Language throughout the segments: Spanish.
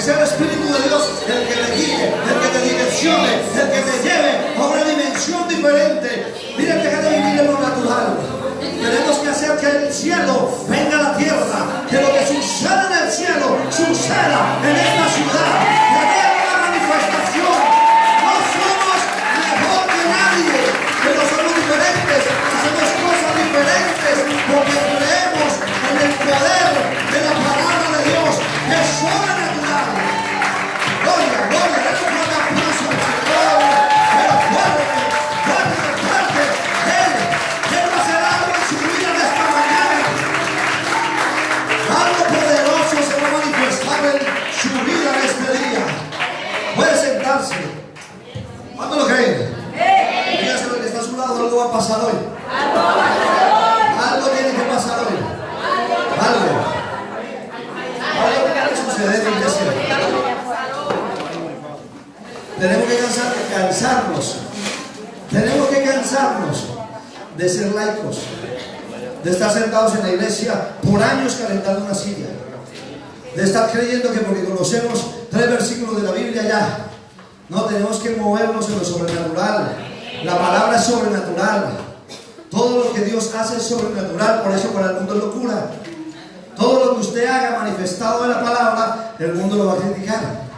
sea el Espíritu de Dios el que te guíe, el que te direccione, el que te lleve a una dimensión diferente. Mira, deja de vivir en lo natural. Tenemos que hacer que el cielo venga a la tierra, que lo que suceda en el cielo suceda en esta ciudad, que haya una manifestación. No somos mejor que nadie, pero somos diferentes, hacemos cosas diferentes porque creemos en el poder de la palabra de Dios, que es sobrenatural. Gloria, gloria, eso fue un aplauso al Señor, pero fuerte. Él va a hacer algo en su vida de esta mañana. Algo poderoso se va a manifestar en su vida en este día. Puede sentarse. ¿Cuánto lo creen? Dígase lo que está a su lado, algo va a pasar hoy. Algo tiene que pasar hoy. Algo tiene que suceder en la iglesia. Tenemos que cansarnos. Tenemos que cansarnos de ser laicos, de estar sentados en la iglesia por años calentando una silla, de estar creyendo que porque conocemos 3 versículos de la Biblia ya. No, tenemos que movernos en lo sobrenatural. La palabra es sobrenatural. Todo lo que Dios hace es sobrenatural, por eso para el mundo es locura. Todo lo que usted haga manifestado en la palabra, el mundo lo va a criticar.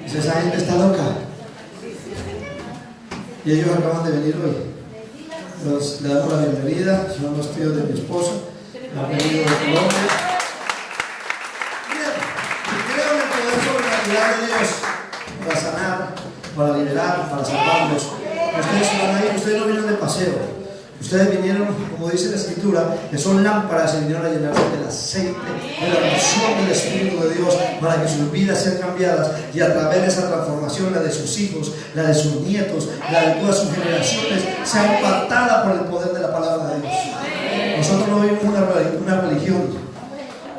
Dice, esa gente está loca. Y ellos acaban de venir hoy. Le damos la bienvenida, son los tíos de mi esposo, han venido de Colombia. Bien, y creo en el poder sobrenatural de Dios para sanar, para liberar, para salvarlos. Ustedes se van a ir, ustedes no vinieron de paseo. Ustedes vinieron, como dice la Escritura, que son lámparas y vinieron a llenarse del aceite, de la unción del Espíritu de Dios, para que sus vidas sean cambiadas y a través de esa transformación, la de sus hijos, la de sus nietos, la de todas sus generaciones, sea impactada por el poder de la palabra de Dios. Nosotros no vivimos una religión,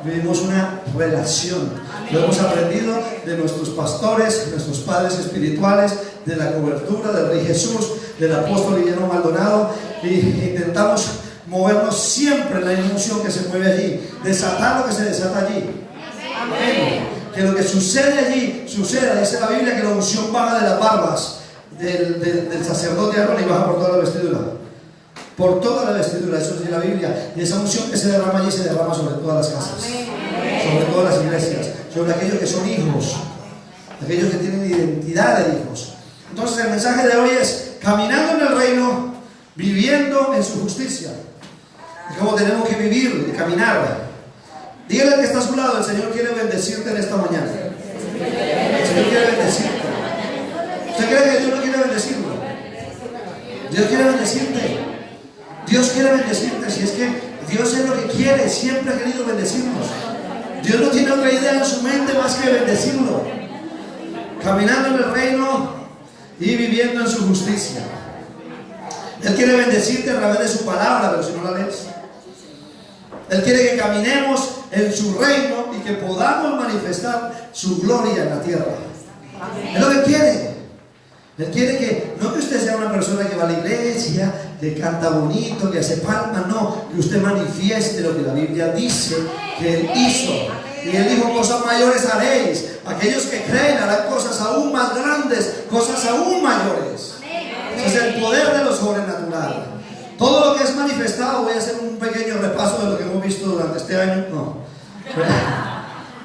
vivimos una relación. Lo hemos aprendido de nuestros pastores, nuestros padres espirituales, de la cobertura del Rey Jesús, del apóstol Guillermo Maldonado, y intentamos movernos siempre en la emoción que se mueve allí, desatar lo que se desata allí. Amén. Que lo que sucede allí suceda. Dice la Biblia que la unción baja de las barbas del sacerdote Aarón y baja por toda la vestidura. Por toda la vestidura, eso dice la Biblia. Y esa unción que se derrama allí se derrama sobre todas las casas, sobre todas las iglesias, sobre aquellos que son hijos, aquellos que tienen identidad de hijos. Entonces el mensaje de hoy es caminando en el reino, viviendo en su justicia. Y cómo tenemos que vivir y caminar. Dígale al que está a su lado, el Señor quiere bendecirte en esta mañana. El Señor quiere bendecirte. ¿Usted cree que Dios no quiere bendecirlo? Dios quiere bendecirte. Dios quiere bendecirte. Si es que Dios es lo que quiere, siempre ha querido bendecirnos. Dios no tiene otra idea en su mente más que bendecirlo. Caminando en el reino y viviendo en su justicia. Él quiere bendecirte a través de su palabra, pero si no la lees. Él quiere que caminemos en su reino y que podamos manifestar su gloria en la tierra. Es lo que quiere. Él quiere que, no que usted sea una persona que va a la iglesia, que canta bonito, que hace palmas, no, que usted manifieste lo que la Biblia dice que Él hizo. Y Él dijo, cosas mayores haréis. Aquellos que creen harán cosas aún más grandes, cosas aún mayores. Ese es el poder de lo sobrenatural. Todo lo que es manifestado, voy a hacer un pequeño repaso de lo que hemos visto durante este año. No,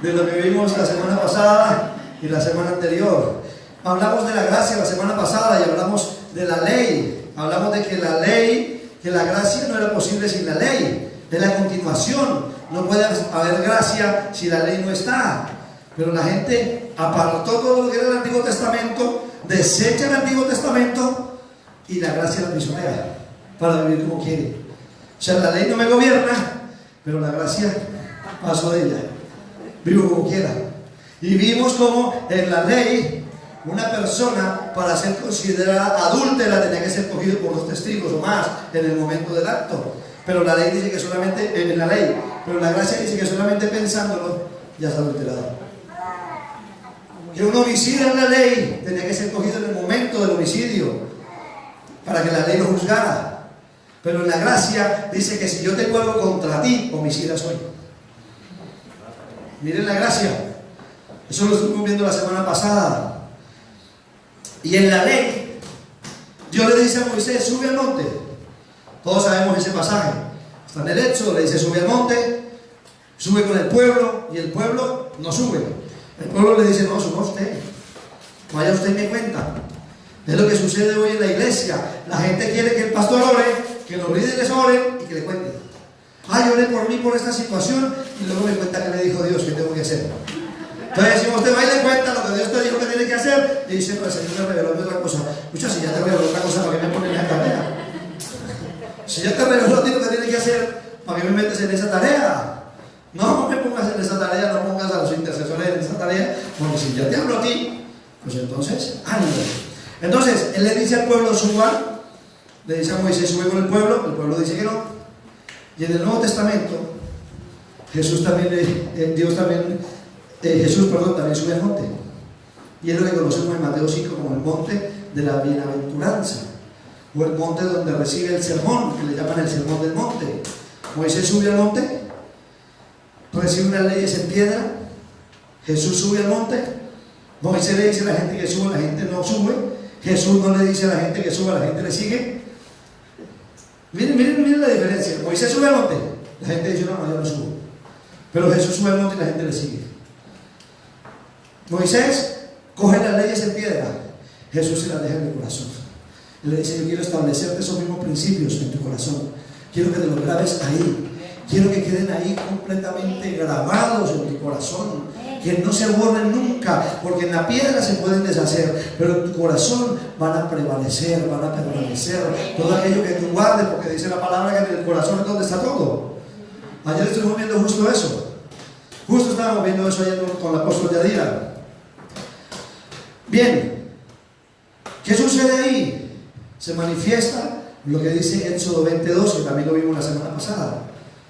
de lo que vimos la semana pasada y la semana anterior. Hablamos de la gracia la semana pasada y hablamos de la ley. Hablamos de que la ley, que la gracia no era posible sin la ley. Es la continuación. No puede haber gracia si la ley no está. Pero la gente apartó todo lo que era el Antiguo Testamento, desecha el Antiguo Testamento y la gracia la pisonea para vivir como quiere. O sea, la ley no me gobierna, pero la gracia paso de ella. Vivo como quiera. Y vimos como en la ley una persona para ser considerada adúltera tenía que ser cogido por los testigos o más en el momento del acto. Pero la ley dice que solamente, en la ley, pero la gracia dice que solamente pensándolo ya está adulterado. Que un homicida en la ley tenía que ser cogido en el momento del homicidio para que la ley lo juzgara. Pero en la gracia dice que si yo tengo algo contra ti, homicida soy. Miren la gracia. Eso lo estuvimos viendo la semana pasada. Y en la ley, Dios le dice a Moisés, sube al monte. Todos sabemos ese pasaje. Está en el Éxodo, le dice, sube al monte, sube con el pueblo, y el pueblo no sube. El pueblo le dice, no, suba usted. Vaya usted y me cuenta. Es lo que sucede hoy en la iglesia. La gente quiere que el pastor ore, que los líderes oren y que le cuenten. Ay, oré por mí por esta situación y luego me cuenta que le dijo Dios que tengo que hacer. Entonces decimos, usted va y le cuenta lo que Dios te dijo que tiene que hacer y dice, no, el Señor me reveló otra cosa. Escucha, si ya te reveló otra cosa, ¿para qué me pones en la tarea? Si ya te reveló lo que tiene que hacer, ¿para qué me metes en esa tarea? No me pongas en esa tarea, no pongas a los intercesores en esa tarea, porque si ya te hablo a ti, pues entonces, ánimo. Entonces, él le dice al pueblo, suba, le dice a Moisés, sube con el pueblo dice que no. Y en el Nuevo Testamento, Jesús también sube al monte. Y es lo que conocemos en Mateo 5 como el monte de la bienaventuranza, o el monte donde recibe el sermón, que le llaman el sermón del monte. Moisés sube al monte, recibe unas leyes en piedra. Jesús sube al monte. Moisés le dice a la gente que sube, la gente no sube. Jesús no le dice a la gente que suba, la gente le sigue. Miren la diferencia. Moisés sube al monte, la gente dice, no, yo no subo. Pero Jesús sube al monte y la gente le sigue. Moisés coge las leyes en piedra, Jesús se las deja en el corazón. Y le dice, yo quiero establecerte esos mismos principios en tu corazón. Quiero que te los grabes ahí. Quiero que queden ahí completamente grabados en tu corazón, que no se borren nunca, porque en la piedra se pueden deshacer, pero en tu corazón van a prevalecer, van a permanecer todo aquello que tú guardes, porque dice la palabra que en el corazón es donde está todo. Ayer estuvimos viendo justo eso, justo estábamos viendo eso ayer con el apóstol Yadira. Bien, ¿qué sucede ahí? Se manifiesta lo que dice Éxodo 22, que también lo vimos la semana pasada.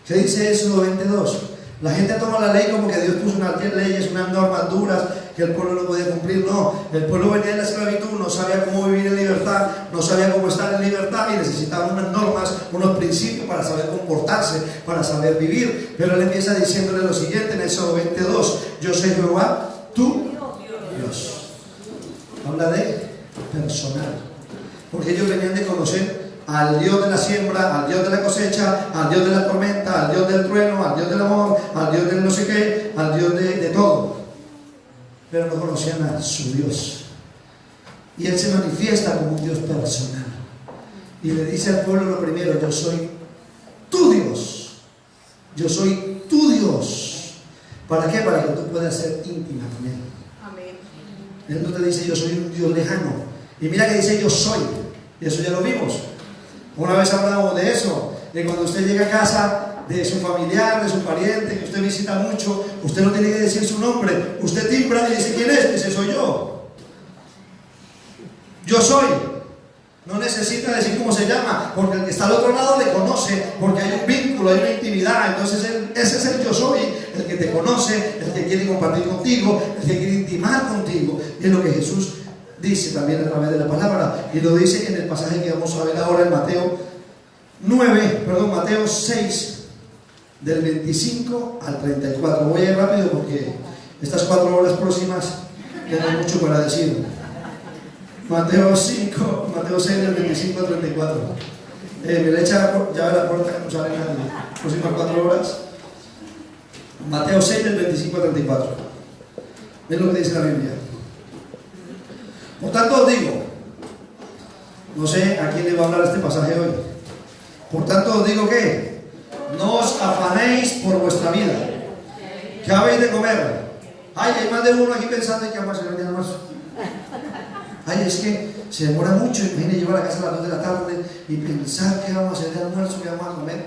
¿Qué dice Éxodo 22? La gente toma la ley como que Dios puso unas leyes, unas normas duras que el pueblo no podía cumplir. No, el pueblo venía de la esclavitud, no sabía cómo vivir en libertad, no sabía cómo estar en libertad y necesitaba unas normas, unos principios para saber comportarse, para saber vivir. Pero él empieza diciéndole lo siguiente en Éxodo 22: yo soy Jehová, tu Dios. Habla de personal, porque ellos venían de conocer al Dios de la siembra, al Dios de la cosecha, al Dios de la tormenta, al Dios del trueno, al Dios del amor, al Dios del no sé qué, al Dios de todo. Pero no conocían a su Dios. Y Él se manifiesta como un Dios personal. Y le dice al pueblo lo primero: yo soy tu Dios. Yo soy tu Dios. ¿Para qué? Para que tú puedas ser íntima con Él. Amén. Él no te dice yo soy un Dios lejano. Y mira que dice yo soy. Y eso ya lo vimos. Una vez hablamos de eso, de cuando usted llega a casa de su familiar, de su pariente, que usted visita mucho, usted no tiene que decir su nombre, usted timbra y dice, ¿quién es? Dice, soy yo. Yo soy. No necesita decir cómo se llama, porque el que está al otro lado le conoce, porque hay un vínculo, hay una intimidad. Entonces ese es el yo soy, el que te conoce, el que quiere compartir contigo, el que quiere intimar contigo. Y es lo que Jesús dice también a través de la palabra, y lo dice en el pasaje que vamos a ver ahora en Mateo 6, del 25 al 34. Voy a ir rápido porque estas 4 horas próximas tengo mucho para decir. Mateo 6, del 25 al 34. Me le echa llave a la puerta que no sale nadie. Próximas 4 horas. Mateo 6, del 25 al 34. Es lo que dice la Biblia. Por tanto os digo, no sé a quién le va a hablar este pasaje hoy. Por tanto os digo que no os afanéis por vuestra vida. ¿Qué habéis de comer? Ay, hay más de uno aquí pensando en que vamos a hacer el almuerzo. Ay, es que se demora mucho. Imagínate llevar a casa a las 2 de la tarde y pensar que vamos a hacer de almuerzo, que vamos a comer.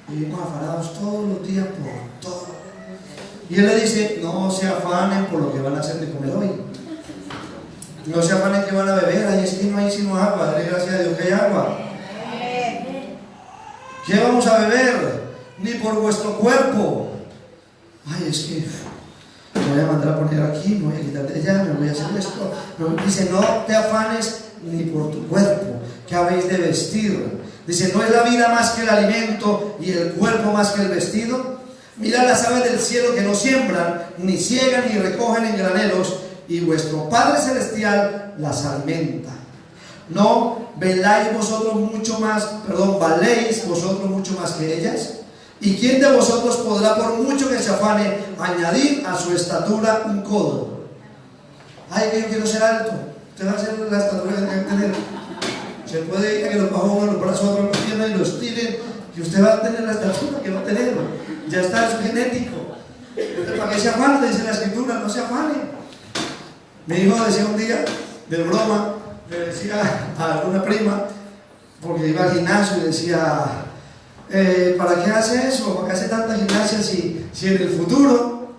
Y vivimos afanados todos los días por todo. Y él le dice, no se afanen por lo que van a hacer de comer hoy. No se afanen que van a beber. Ay, es que no hay sino agua. Dale gracias a Dios que hay agua. ¿Qué vamos a beber? Ni por vuestro cuerpo. Ay, es que me voy a mandar a poner aquí, me voy a quitar de allá, me voy a hacer esto. Dice, no te afanes ni por tu cuerpo. ¿Qué habéis de vestir? Dice, ¿no es la vida más que el alimento y el cuerpo más que el vestido? Mirad las aves del cielo que no siembran, ni ciegan, ni recogen en graneros, y vuestro Padre Celestial las alimenta. ¿No valéis vosotros mucho más que ellas? ¿Y quién de vosotros podrá, por mucho que se afane, añadir a su estatura un codo? Ay, que yo quiero ser alto. Usted va a ser la estatura que tiene que tener. Se puede ir a que los bajos los brazos a la pierna y los tiren, y usted va a tener la estatura que va a tener. Ya está, es genético. ¿Para qué se afane? Dice la escritura, no se afane. Mi hijo decía un día, de broma, le decía a una prima, porque iba al gimnasio y decía, ¿para qué hace eso? ¿Para qué hace tanta gimnasia si en el futuro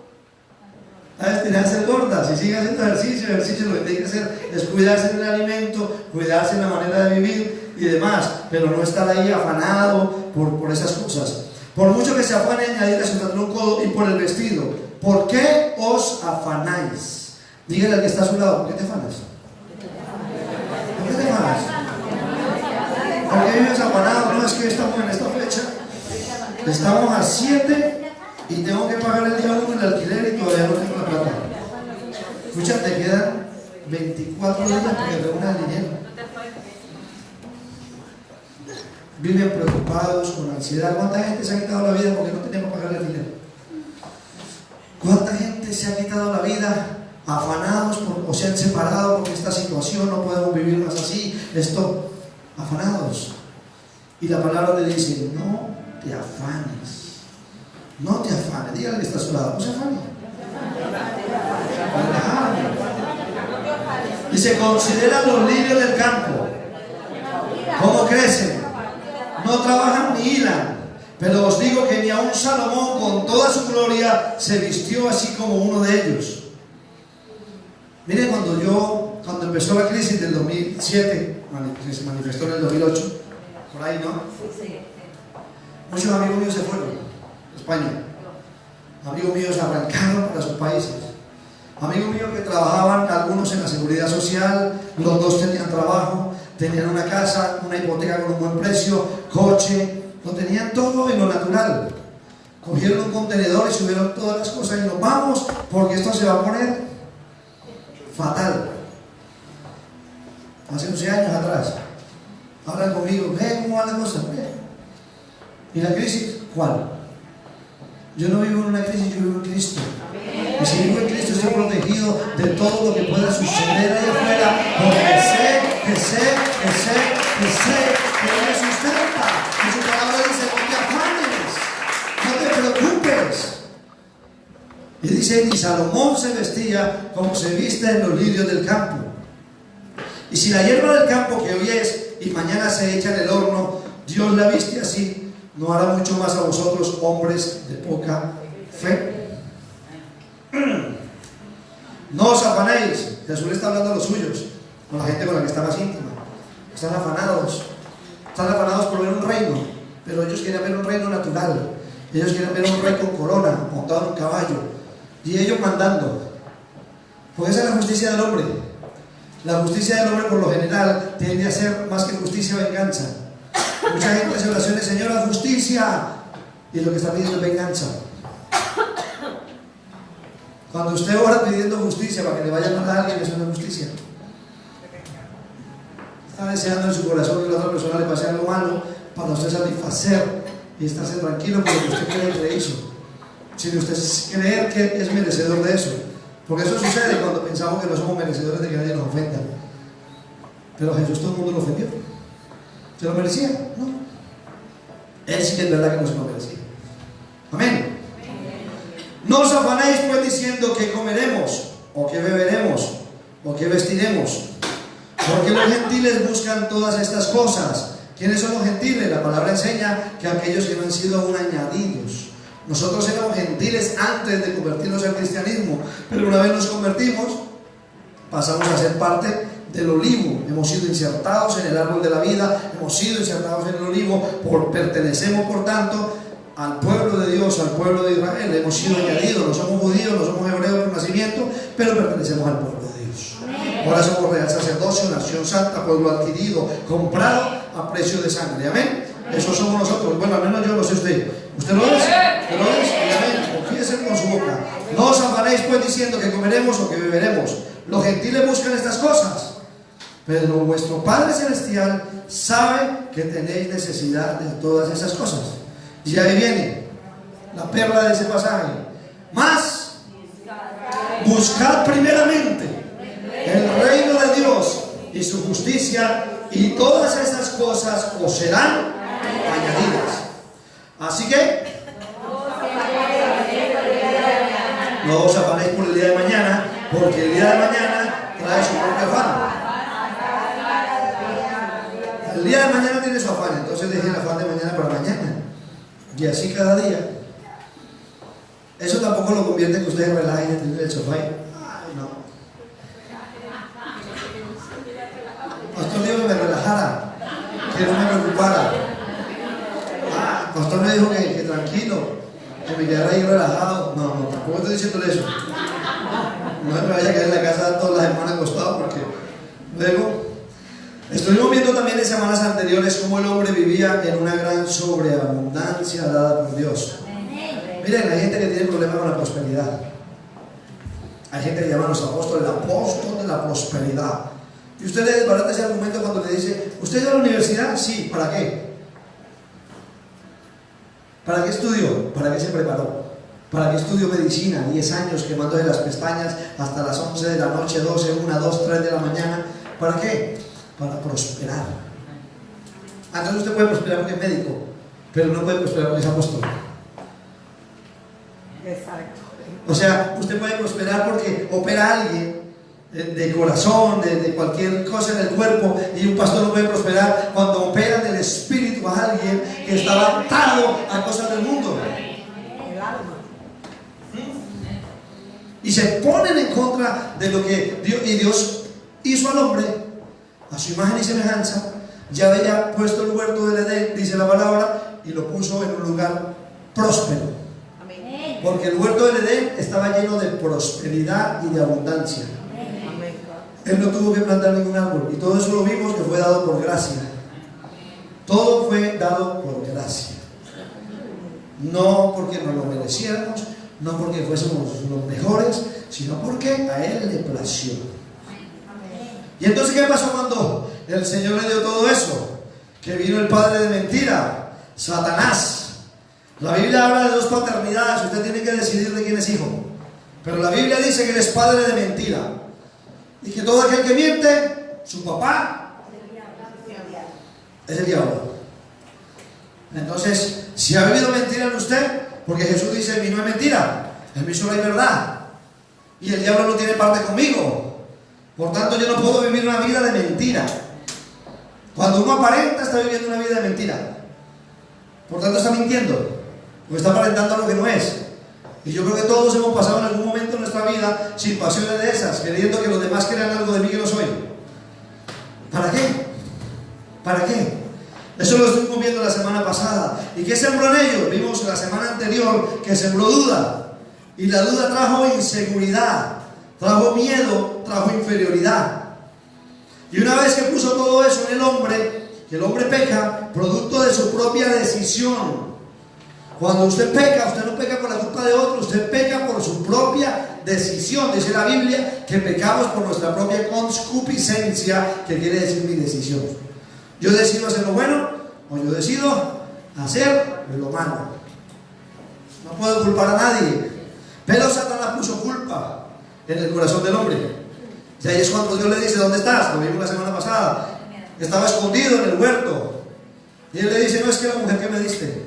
a ser gorda? Si sigue haciendo ejercicio lo que tiene que hacer es cuidarse del alimento, cuidarse en la manera de vivir y demás, pero no estar ahí afanado por esas cosas. Por mucho que se afane, añadir a su estatura un codo, y por el vestido. ¿Por qué os afanáis? Dígale al que está a su lado, ¿por qué te afanas? ¿Por qué te afanas? ¿Por qué vives afanado? No, es que estamos en esta fecha, estamos a 7 y tengo que pagar el día 1 el alquiler y todavía no tengo la plata. Escucha, te quedan 24 días porque reúnan dinero. Viven preocupados, con ansiedad. ¿Cuánta gente se ha quitado la vida porque no tenemos que pagarle el dinero? ¿Cuánta gente se ha quitado la vida afanados o se han separado porque esta situación no podemos vivir más así? Esto, afanados. Y la palabra te dice, no te afanes. No te afanes. Dígale que está a su lado, no se afane. Dice, considera los lirios del campo, cómo crecen, no trabajan ni hilan, pero os digo que ni aun Salomón con toda su gloria se vistió así como uno de ellos. Miren, cuando empezó la crisis del 2007, que se manifestó en el 2008, por ahí, ¿no? Muchos amigos míos se fueron a España. Amigos míos arrancaron para sus países. Amigos míos que trabajaban, algunos en la seguridad social, los dos tenían trabajo, tenían una casa, una hipoteca con un buen precio, coche, lo tenían todo en lo natural. Cogieron un contenedor y subieron todas las cosas y nos vamos porque esto se va a poner fatal. Hace 11 años atrás. Hablan conmigo, ¿cómo va la cosa? ¿Y la crisis? ¿Cuál? Yo no vivo en una crisis, yo vivo en Cristo. Y si vivo en Cristo estoy protegido de todo lo que pueda suceder ahí afuera, porque sé que Él me sustenta. Y su palabra dice, no te afanes, no te preocupes. Y dice, y Salomón se vestía como se viste en los lirios del campo. Y si la hierba del campo que hoy es y mañana se echa en el horno, Dios la viste así, ¿no hará mucho más a vosotros, hombres de poca fe? No os afanéis. Jesús le está hablando a los suyos, con la gente con la que está más íntima. Están afanados por ver un reino, pero ellos quieren ver un reino natural. Ellos quieren ver un rey con corona, montado en un caballo, y ellos mandando. Pues esa es la justicia del hombre. La justicia del hombre por lo general tiende a ser más que justicia, venganza. Mucha gente hace oraciones, Señora, justicia, y lo que está pidiendo es venganza. Cuando usted ora pidiendo justicia para que le vaya mal a alguien, eso no es justicia. Está deseando en su corazón que a la otra persona le pase algo malo para usted satisfacer y estarse tranquilo por lo que usted cree que le hizo, sin usted creer que es merecedor de eso. Porque eso sucede cuando pensamos que no somos merecedores de que nadie nos ofenda. Pero Jesús todo el mundo lo ofendió. ¿Se lo merecía? No. Él sí que es verdad que no se lo merecía. Amén. No os afanéis pues diciendo que comeremos, o que beberemos, o que vestiremos, porque los gentiles buscan todas estas cosas. ¿Quiénes son los gentiles? La palabra enseña que aquellos que no han sido aún añadidos. Nosotros éramos gentiles antes de convertirnos al cristianismo, pero una vez nos convertimos, pasamos a ser parte del olivo. Hemos sido insertados en el árbol de la vida, hemos sido insertados en el olivo, pertenecemos por tanto al pueblo de Dios, al pueblo de Israel. Hemos sido añadidos, no somos judíos, no somos hebreos por nacimiento, pero pertenecemos al pueblo de Dios. Ahora somos real sacerdocio, nación santa, pueblo adquirido, comprado a precio de sangre. Amén. Eso somos nosotros. Bueno, al menos yo lo sé usted. ¿Usted lo es? ¿Usted lo es? Amén. fíjense con su boca. No os afanéis pues diciendo que comeremos o que beberemos. Los gentiles buscan estas cosas, pero vuestro Padre Celestial sabe que tenéis necesidad de todas esas cosas. Y ahí viene la perla de ese pasaje. Más, buscad primeramente el reino de Dios y su justicia, y todas esas cosas os serán añadidas. Así que no os afanéis por el día de mañana, porque el día de mañana trae su propio afán. El día de mañana tiene su afán, entonces dejen el afán de mañana para mañana. Y así cada día. Eso tampoco lo convierte en que ustedes relajen en el sofá. Ay, no. Pastor dijo que me relajara, que no me preocupara. Pastor me dijo que tranquilo, que me quedara ahí relajado. No, tampoco estoy diciendo eso. No me vaya a quedar en la casa todas las semanas acostado, porque luego estuvimos viendo también en semanas anteriores cómo el hombre vivía en una gran sobreabundancia dada por Dios. Miren, hay gente que tiene problemas con la prosperidad. Hay gente que llama a los apóstoles el apóstol de la prosperidad. Y usted le desbarata ese argumento cuando le dice: ¿usted ha ido a la universidad? Sí. ¿Para qué? ¿Para qué estudió? ¿Para qué se preparó? ¿Para qué estudió medicina? 10 años quemándose las pestañas hasta las 11 de la noche, 12, 1, 2, 3 de la mañana. ¿Para qué? Para prosperar. Entonces usted puede prosperar porque es médico, pero no puede prosperar porque es apóstol. Exacto. O sea, usted puede prosperar porque opera a alguien de corazón, de cualquier cosa en el cuerpo, y un pastor no puede prosperar cuando opera del espíritu a alguien que estaba atado a cosas del mundo. El alma. Y se ponen en contra de lo que Dios hizo al hombre a su imagen y semejanza. Ya había puesto el huerto del Edén, dice la palabra, y lo puso en un lugar próspero. Porque el huerto del Edén estaba lleno de prosperidad y de abundancia. Él no tuvo que plantar ningún árbol, y todo eso lo vimos que fue dado por gracia. Todo fue dado por gracia. No porque nos lo mereciéramos, no porque fuésemos los mejores, sino porque a Él le plació. Y entonces, ¿qué pasó cuando el Señor le dio todo eso? Que vino el padre de mentira, Satanás. La Biblia habla de dos paternidades, usted tiene que decidir de quién es hijo. Pero la Biblia dice que Él es padre de mentira, y que todo aquel que miente, su papá es el diablo. Entonces, si ha vivido mentira en usted, porque Jesús dice: en mí no hay mentira, en mí solo hay verdad, y el diablo no tiene parte conmigo. Por tanto, yo no puedo vivir una vida de mentira. Cuando uno aparenta, está viviendo una vida de mentira. Por tanto, está mintiendo, o está aparentando lo que no es. Y yo creo que todos hemos pasado en algún momento en nuestra vida sin pasiones de esas, queriendo que los demás crean algo de mí que no soy. ¿Para qué? ¿Para qué? Eso lo estuvimos viendo la semana pasada. ¿Y qué sembró en ellos? Vimos la semana anterior que sembró duda. Y la duda trajo inseguridad, trajo miedo, trajo inferioridad. Y una vez que puso todo eso en el hombre, que el hombre peca, producto de su propia decisión. Cuando usted peca, usted no peca por la culpa de otro, usted peca por su propia decisión. Dice la Biblia que pecamos por nuestra propia concupiscencia, que quiere decir mi decisión. Yo decido hacer lo bueno, o yo decido hacer lo malo. No puedo culpar a nadie. Pero Satanás puso culpa en el corazón del hombre. Y ahí es cuando Dios le dice: ¿dónde estás? Lo vimos la semana pasada. Estaba escondido en el huerto. Y él le dice: no, es que la mujer que me diste.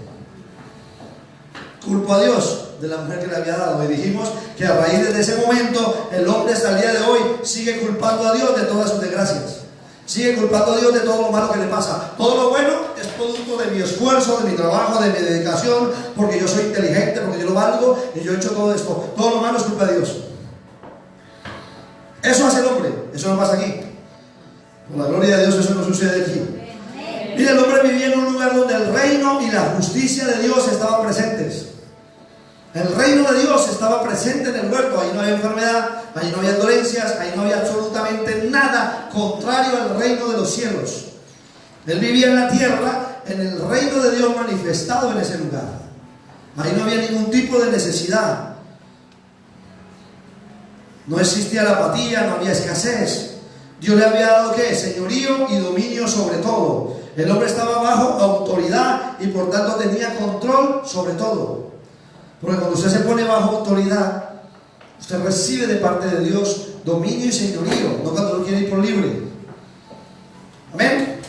Culpó a Dios de la mujer que le había dado. Y dijimos que a raíz de ese momento, el hombre hasta el día de hoy sigue culpando a Dios de todas sus desgracias. Sigue culpando a Dios de todo lo malo que le pasa. Todo lo bueno es producto de mi esfuerzo, de mi trabajo, de mi dedicación, porque yo soy inteligente, porque yo lo valgo y yo he hecho todo esto. Todo lo malo es culpa de Dios. Eso hace el hombre. Eso no pasa aquí. Por la gloria de Dios, eso no sucede aquí. Mira, el hombre vivía en un lugar donde el reino y la justicia de Dios estaban presentes. El reino de Dios estaba presente en el huerto. Ahí no había enfermedad, ahí no había dolencias, ahí no había absolutamente nada contrario al reino de los cielos. Él vivía en la tierra, en el reino de Dios manifestado en ese lugar. Ahí no había ningún tipo de necesidad. No existía la apatía, no había escasez. Dios le había dado ¿qué? Señorío y dominio sobre todo. El hombre estaba bajo autoridad y por tanto tenía control sobre todo. Porque cuando usted se pone bajo autoridad, usted recibe de parte de Dios dominio y señorío, no cuando uno quiere ir por libre. Amén.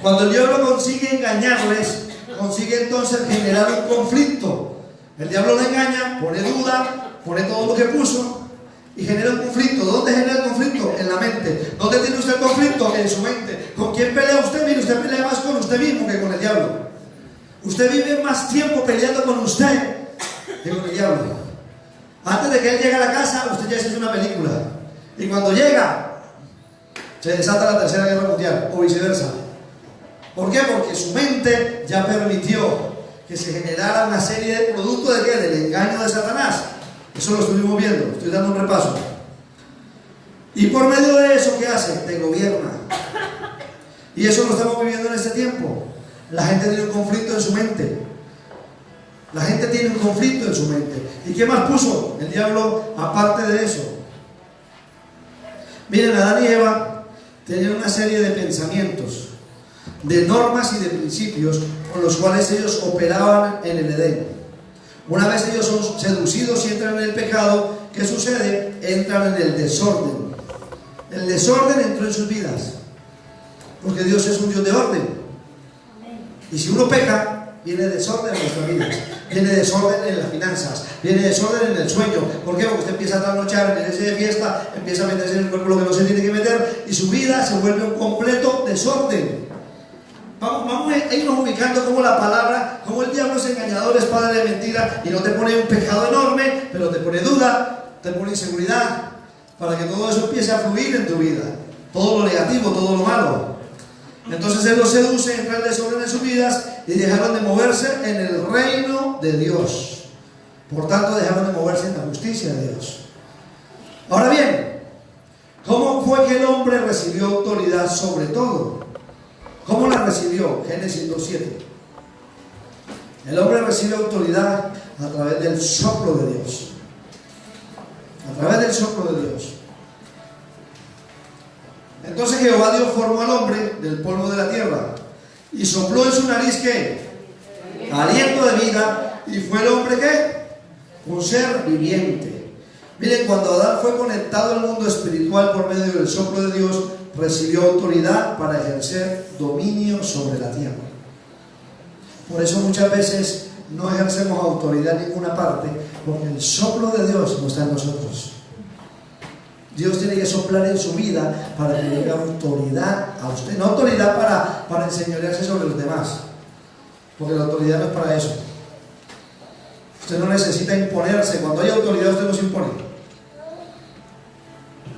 Cuando el diablo consigue engañarles, consigue entonces generar un conflicto. El diablo le engaña, pone duda, pone todo lo que puso y genera un conflicto. ¿Dónde genera el conflicto? En la mente. ¿Dónde tiene usted el conflicto? En su mente. ¿Con quién pelea usted? Mire, usted pelea más con usted mismo que con el diablo. Usted vive más tiempo peleando con usted que con el diablo. Antes de que él llegue a la casa, usted ya hizo una película. Y cuando llega, se desata la tercera guerra mundial, o viceversa. ¿Por qué? Porque su mente ya permitió que se generara una serie de productos de ¿qué? Del engaño de Satanás. Eso lo estuvimos viendo, estoy dando un repaso. Y por medio de eso, ¿qué hace? Te gobierna. Y eso lo estamos viviendo en este tiempo. La gente tiene un conflicto en su mente. La gente tiene un conflicto en su mente. ¿Y qué más puso el diablo aparte de eso? Miren, Adán y Eva tenían una serie de pensamientos, de normas y de principios con los cuales ellos operaban en el Edén. Una vez ellos son seducidos y entran en el pecado, ¿qué sucede? Entran en el desorden. El desorden entró en sus vidas, porque Dios es un Dios de orden. Y si uno peca, viene desorden en nuestra vida, viene desorden en las finanzas, viene desorden en el sueño. ¿Por qué? Porque usted empieza a trasnochar, meterse de fiesta, empieza a meterse en el cuerpo lo que no se tiene que meter, y su vida se vuelve un completo desorden. Vamos a irnos ubicando como la palabra, como el diablo es engañador, es padre de mentira, y no te pone un pecado enorme, pero te pone duda, te pone inseguridad, para que todo eso empiece a fluir en tu vida, todo lo negativo, todo lo malo. Entonces él los seduce, entra el desorden en sus vidas y dejaron de moverse en el reino de Dios. Por tanto, dejaron de moverse en la justicia de Dios. Ahora bien, ¿cómo fue que el hombre recibió autoridad sobre todo? ¿Cómo la recibió? Génesis 2:7. El hombre recibe autoridad a través del soplo de Dios. A través del soplo de Dios. Entonces Jehová Dios formó al hombre del polvo de la tierra y sopló en su nariz ¿qué? Aliento de vida, y fue el hombre ¿qué? Un ser viviente. Miren, cuando Adán fue conectado al mundo espiritual por medio del soplo de Dios, recibió autoridad para ejercer dominio sobre la tierra. Por eso muchas veces no ejercemos autoridad en ninguna parte, porque el soplo de Dios no está en nosotros. Dios tiene que soplar en su vida para que llegue autoridad a usted. No autoridad para enseñorearse sobre los demás, porque la autoridad no es para eso. Usted no necesita imponerse. Cuando hay autoridad, usted no se impone.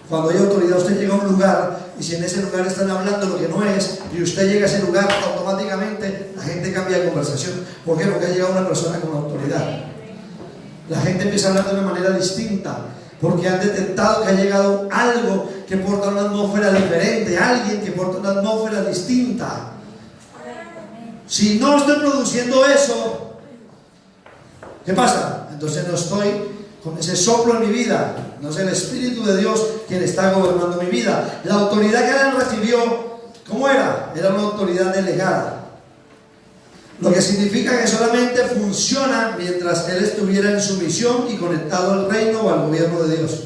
Cuando hay autoridad, usted llega a un lugar, y si en ese lugar están hablando lo que no es, y usted llega a ese lugar, automáticamente la gente cambia de conversación. ¿Por qué? Porque ha llegado una persona con autoridad. La gente empieza a hablar de una manera distinta, porque han detectado que ha llegado algo que porta una atmósfera diferente, alguien que porta una atmósfera distinta. Si no estoy produciendo eso, ¿qué pasa? Entonces no estoy con ese soplo en mi vida. No es el Espíritu de Dios quien está gobernando mi vida. La autoridad que Adán recibió, ¿cómo era? Era una autoridad delegada. Lo que significa que solamente funciona mientras él estuviera en sumisión y conectado al reino o al gobierno de Dios.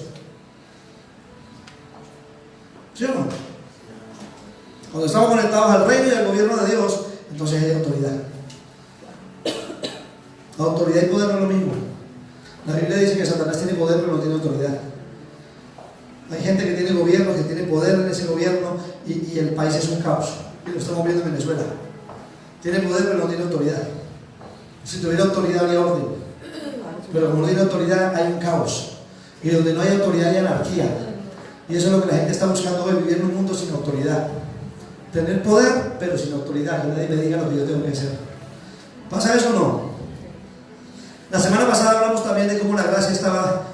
¿Sí o no? Cuando estamos conectados al reino y al gobierno de Dios, entonces hay autoridad. Autoridad y poder no es lo mismo. La Biblia dice que Satanás tiene poder pero no tiene autoridad. Hay gente que tiene gobierno, que tiene poder en ese gobierno, y el país es un caos. Y lo estamos viendo en Venezuela. Tiene poder pero no tiene autoridad. Si tuviera autoridad habría orden, pero como no tiene autoridad hay un caos, y donde no hay autoridad hay anarquía. Y eso es lo que la gente está buscando hoy, vivir en un mundo sin autoridad. Tener poder pero sin autoridad, que nadie me diga lo que yo tengo que hacer. ¿Pasa eso o no? La semana pasada hablamos también de cómo la gracia estaba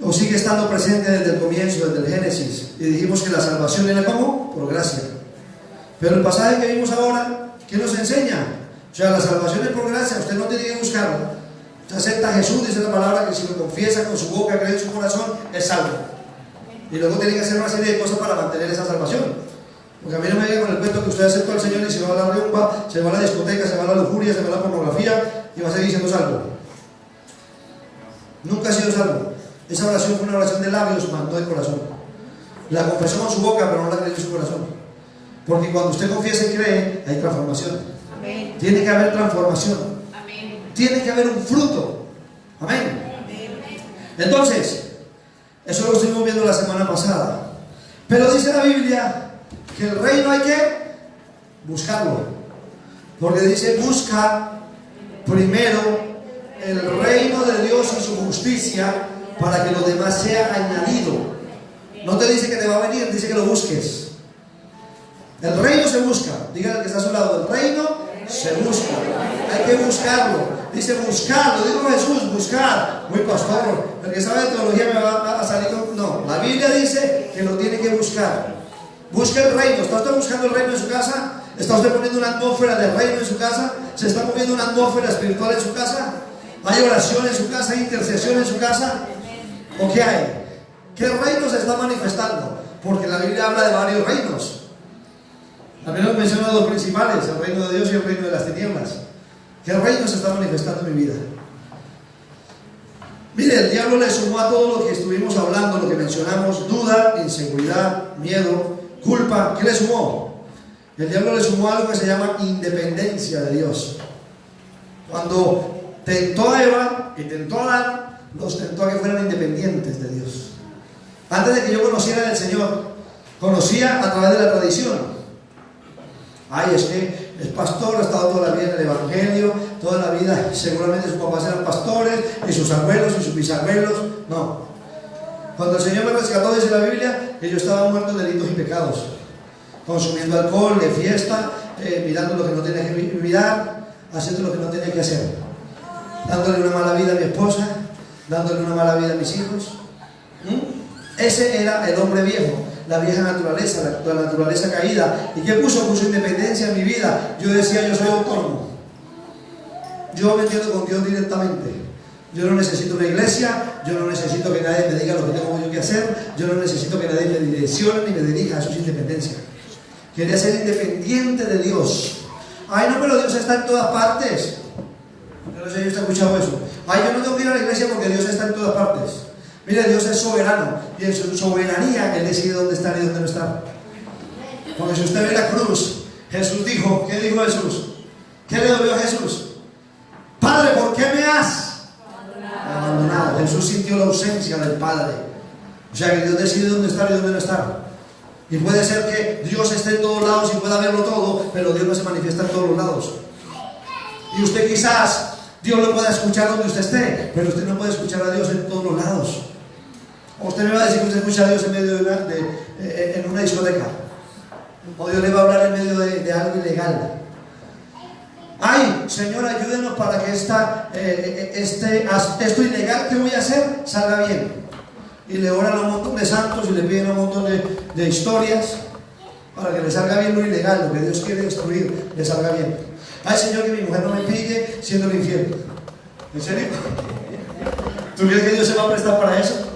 o sigue estando presente desde el comienzo, desde el Génesis, y dijimos que la salvación era ¿cómo? Por gracia. Pero el pasaje que vimos ahora, ¿qué nos enseña? O sea, la salvación es por gracia, usted no tiene que buscarla. Usted acepta a Jesús, dice la palabra, que si lo confiesa con su boca, cree en su corazón, es salvo. Y luego tiene que hacer una serie de cosas para mantener esa salvación. Porque a mí no me venga con el cuento que usted aceptó al Señor y se va a la rumba, se va a la discoteca, se va a la lujuria, se va a la pornografía y va a seguir siendo salvo. Nunca ha sido salvo. Esa oración fue una oración de labios, mandó de corazón. La confesó con su boca, pero no la creyó en su corazón. Porque cuando usted confiesa y cree, hay transformación. Amén. Tiene que haber transformación. Amén. Tiene que haber un fruto. Amén. Entonces, eso lo estuvimos viendo la semana pasada. Pero dice la Biblia que el reino hay que buscarlo. Porque dice, busca primero el reino de Dios y su justicia para que lo demás sea añadido. No te dice que te va a venir, dice que lo busques. El reino se busca. Dígale al que está a su lado, el reino se busca. Hay que buscarlo. Dice buscarlo. Digo Jesús, buscar. Muy pastor. El que sabe de teología me va a salir con... No, la Biblia dice que lo tiene que buscar. Busca el reino. ¿Está usted buscando el reino en su casa? ¿Está usted poniendo una atmósfera del reino en su casa? ¿Se está moviendo una atmósfera espiritual en su casa? ¿Hay oración en su casa? ¿Hay intercesión en su casa? ¿O qué hay? ¿Qué reino se está manifestando? Porque la Biblia habla de varios reinos. Al menos menciona dos principales, el reino de Dios y el reino de las tinieblas. ¿Qué reino se está manifestando en mi vida? Mire, el diablo le sumó a todo lo que estuvimos hablando, lo que mencionamos: duda, inseguridad, miedo, culpa. ¿Qué le sumó? El diablo le sumó algo que se llama independencia de Dios. Cuando tentó a Eva y tentó a Adán, los tentó a que fueran independientes de Dios. Antes de que yo conociera al Señor, conocía a través de la tradición. Ay, es que es pastor, ha estado toda la vida en el Evangelio, toda la vida seguramente sus papás eran pastores, y sus abuelos y sus bisabuelos. No. Cuando el Señor me rescató, dice la Biblia, que yo estaba muerto en delitos y pecados, consumiendo alcohol, de fiesta, mirando lo que no tenía que mirar, haciendo lo que no tenía que hacer, dándole una mala vida a mi esposa, dándole una mala vida a mis hijos. Ese era el hombre viejo, la vieja naturaleza, la naturaleza caída. ¿Y qué puso? Puso independencia en mi vida. Yo decía, yo soy autónomo, yo me entiendo con Dios directamente. Yo no necesito una iglesia, yo no necesito que nadie me diga lo que tengo yo que hacer, yo no necesito que nadie me direccione ni me dirija. Eso es independencia. Quería ser independiente de Dios. Ay, no, pero Dios está en todas partes. Yo no sé si usted ha escuchado eso. Ay, yo no tengo que ir a la iglesia porque Dios está en todas partes. Mire, Dios es soberano y en su soberanía Él decide dónde estar y dónde no estar. Porque si usted ve la cruz, Jesús dijo, ¿qué dijo Jesús? ¿Qué le dolió a Jesús? Padre, ¿por qué me has abandonado? Jesús sintió la ausencia del Padre. O sea que Dios decide dónde estar y dónde no estar. Y puede ser que Dios esté en todos lados y pueda verlo todo, pero Dios no se manifiesta en todos los lados. Y usted quizás, Dios lo pueda escuchar donde usted esté, pero usted no puede escuchar a Dios en todos los lados. O usted me va a decir que usted escucha a Dios en medio en una discoteca. O Dios le va a hablar en medio de algo ilegal. Ay, Señor, ayúdenos para que esto ilegal que voy a hacer salga bien. Y le oran a un montón de santos y le piden un montón de historias para que le salga bien lo ilegal, lo que Dios quiere destruir, le salga bien. Ay, Señor, que mi mujer no me pille siendo el infiel. ¿En serio? ¿Tú crees que Dios se va a prestar para eso?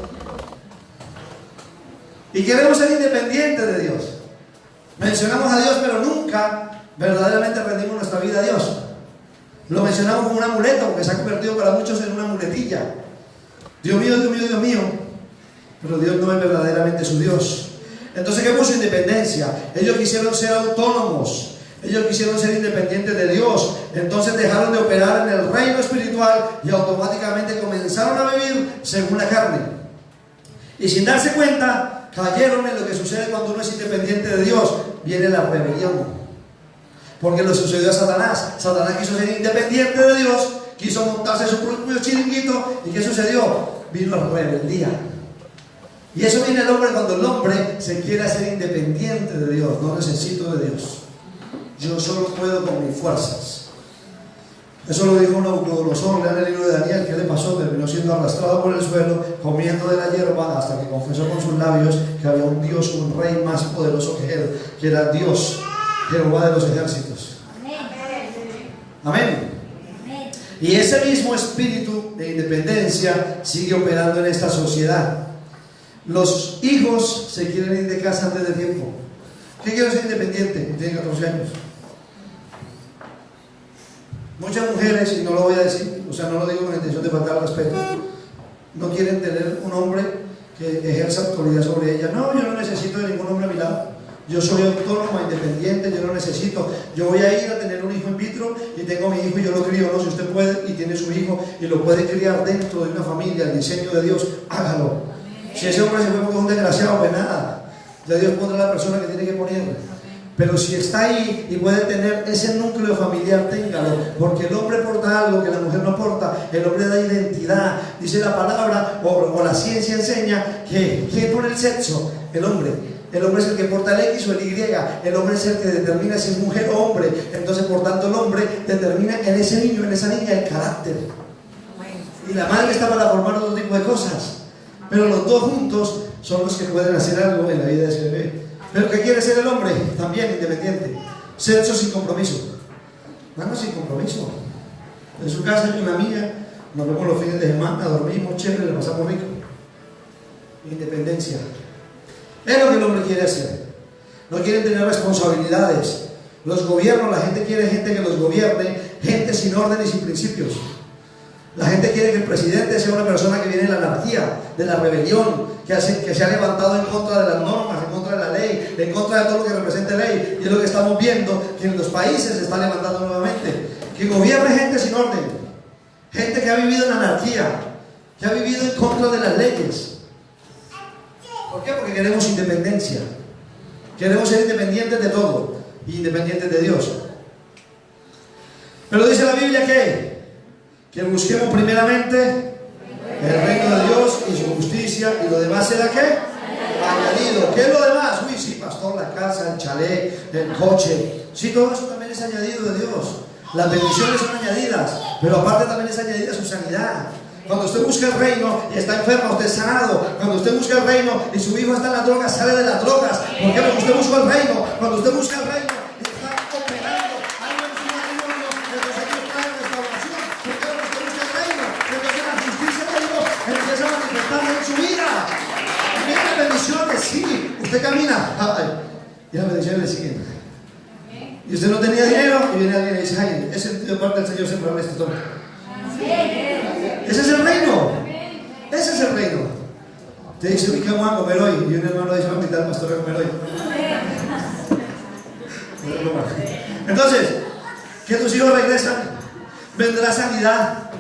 Y queremos ser independientes de Dios. Mencionamos a Dios, pero nunca verdaderamente rendimos nuestra vida a Dios. Lo mencionamos como una muleta, porque se ha convertido para muchos en una muletilla. Dios mío, Dios mío, Dios mío. Pero Dios no es verdaderamente su Dios. Entonces, ¿qué puso? Independencia. Ellos quisieron ser autónomos. Ellos quisieron ser independientes de Dios. Entonces dejaron de operar en el reino espiritual y automáticamente comenzaron a vivir según la carne. Y sin darse cuenta, cayeron en lo que sucede cuando uno es independiente de Dios. Viene la rebelión. Porque lo sucedió a Satanás. Satanás quiso ser independiente de Dios, quiso montarse su propio chiringuito. ¿Y qué sucedió? Vino la rebeldía. Y eso viene el hombre cuando el hombre se quiere hacer independiente de Dios. No necesito de Dios. Yo solo puedo con mis fuerzas. Eso lo dijo Nabucodonosor, lean el libro de Daniel. ¿Qué le pasó? Terminó siendo arrastrado por el suelo, comiendo de la hierba, hasta que confesó con sus labios que había un Dios, un rey más poderoso que él, que era Dios, Jehová de los ejércitos. Amén. Y ese mismo espíritu de independencia sigue operando en esta sociedad. Los hijos se quieren ir de casa antes de tiempo. ¿Qué quiero ser independiente? Tiene 14 años. Muchas mujeres, y no lo voy a decir, o sea, no lo digo con la intención de faltar al respeto, no quieren tener un hombre que ejerza autoridad sobre ella. No, yo no necesito de ningún hombre a mi lado. Yo soy autónoma, independiente, yo no necesito. Yo voy a ir a tener un hijo in vitro y tengo mi hijo y yo lo crío. No, si usted puede y tiene su hijo y lo puede criar dentro de una familia, el diseño de Dios, hágalo. Si ese hombre se fue porque es un desgraciado, pues nada. Ya Dios pondrá la persona que tiene que poner. Pero si está ahí y puede tener ese núcleo familiar, téngalo, porque el hombre porta algo que la mujer no porta. El hombre da identidad. Dice la palabra o la ciencia enseña que ¿quién pone el sexo? El hombre. El hombre es el que porta el X o el Y. El hombre es el que determina si es mujer o hombre. Entonces, por tanto, el hombre determina en ese niño, en esa niña, el carácter. Y la madre está para formar otro tipo de cosas. Pero los dos juntos son los que pueden hacer algo en la vida de ese bebé. Pero ¿qué quiere ser el hombre? También independiente. Sexo sin compromiso. Nada sin compromiso. En su casa y en la mía, nos vemos los fines de semana, dormimos, chévere, le pasamos rico. Independencia. Es lo que el hombre quiere hacer. No quieren tener responsabilidades. Los gobiernos, la gente quiere gente que los gobierne, gente sin orden y sin principios. La gente quiere que el presidente sea una persona que viene de la anarquía, de la rebelión, que se ha levantado en contra de las normas, en contra de la ley, en contra de todo lo que represente ley. Y es lo que estamos viendo, que en los países se está levantando nuevamente. Que gobierne gente sin orden, gente que ha vivido en anarquía, que ha vivido en contra de las leyes. ¿Por qué? Porque queremos independencia. Queremos ser independientes de todo, independientes de Dios. Pero dice la Biblia que busquemos primeramente el reino de Dios y su justicia, y lo demás será ¿qué? Añadido. ¿Qué es lo demás? Uy, sí, pastor, la casa, el chalet, el coche. Sí, todo eso también es añadido de Dios. Las bendiciones son añadidas, pero aparte también es añadida su sanidad. Cuando usted busca el reino y está enfermo, usted es sanado. Cuando usted busca el reino y su hijo está en las drogas, sale de las drogas. ¿Por qué? Porque usted busca el reino. Cuando usted busca el reino y está operando algo en su matrimonio, entonces Dios trae restauración. ¿Por qué? Porque usted busca el reino. Entonces la justicia de Dios empieza a manifestarse en su vida. Vienen bendiciones, sí. Usted camina y las bendiciones le siguen. Y usted no tenía dinero y viene alguien y dice, ay, he sentido parte del Señor sembrar este toque. Ese es el reino. Ese es el reino. Te dice, ¿qué vamos a comer hoy? Y un hermano dice, vamos a invitar al pastor a comer hoy. Entonces, que tus hijos regresan, vendrá sanidad,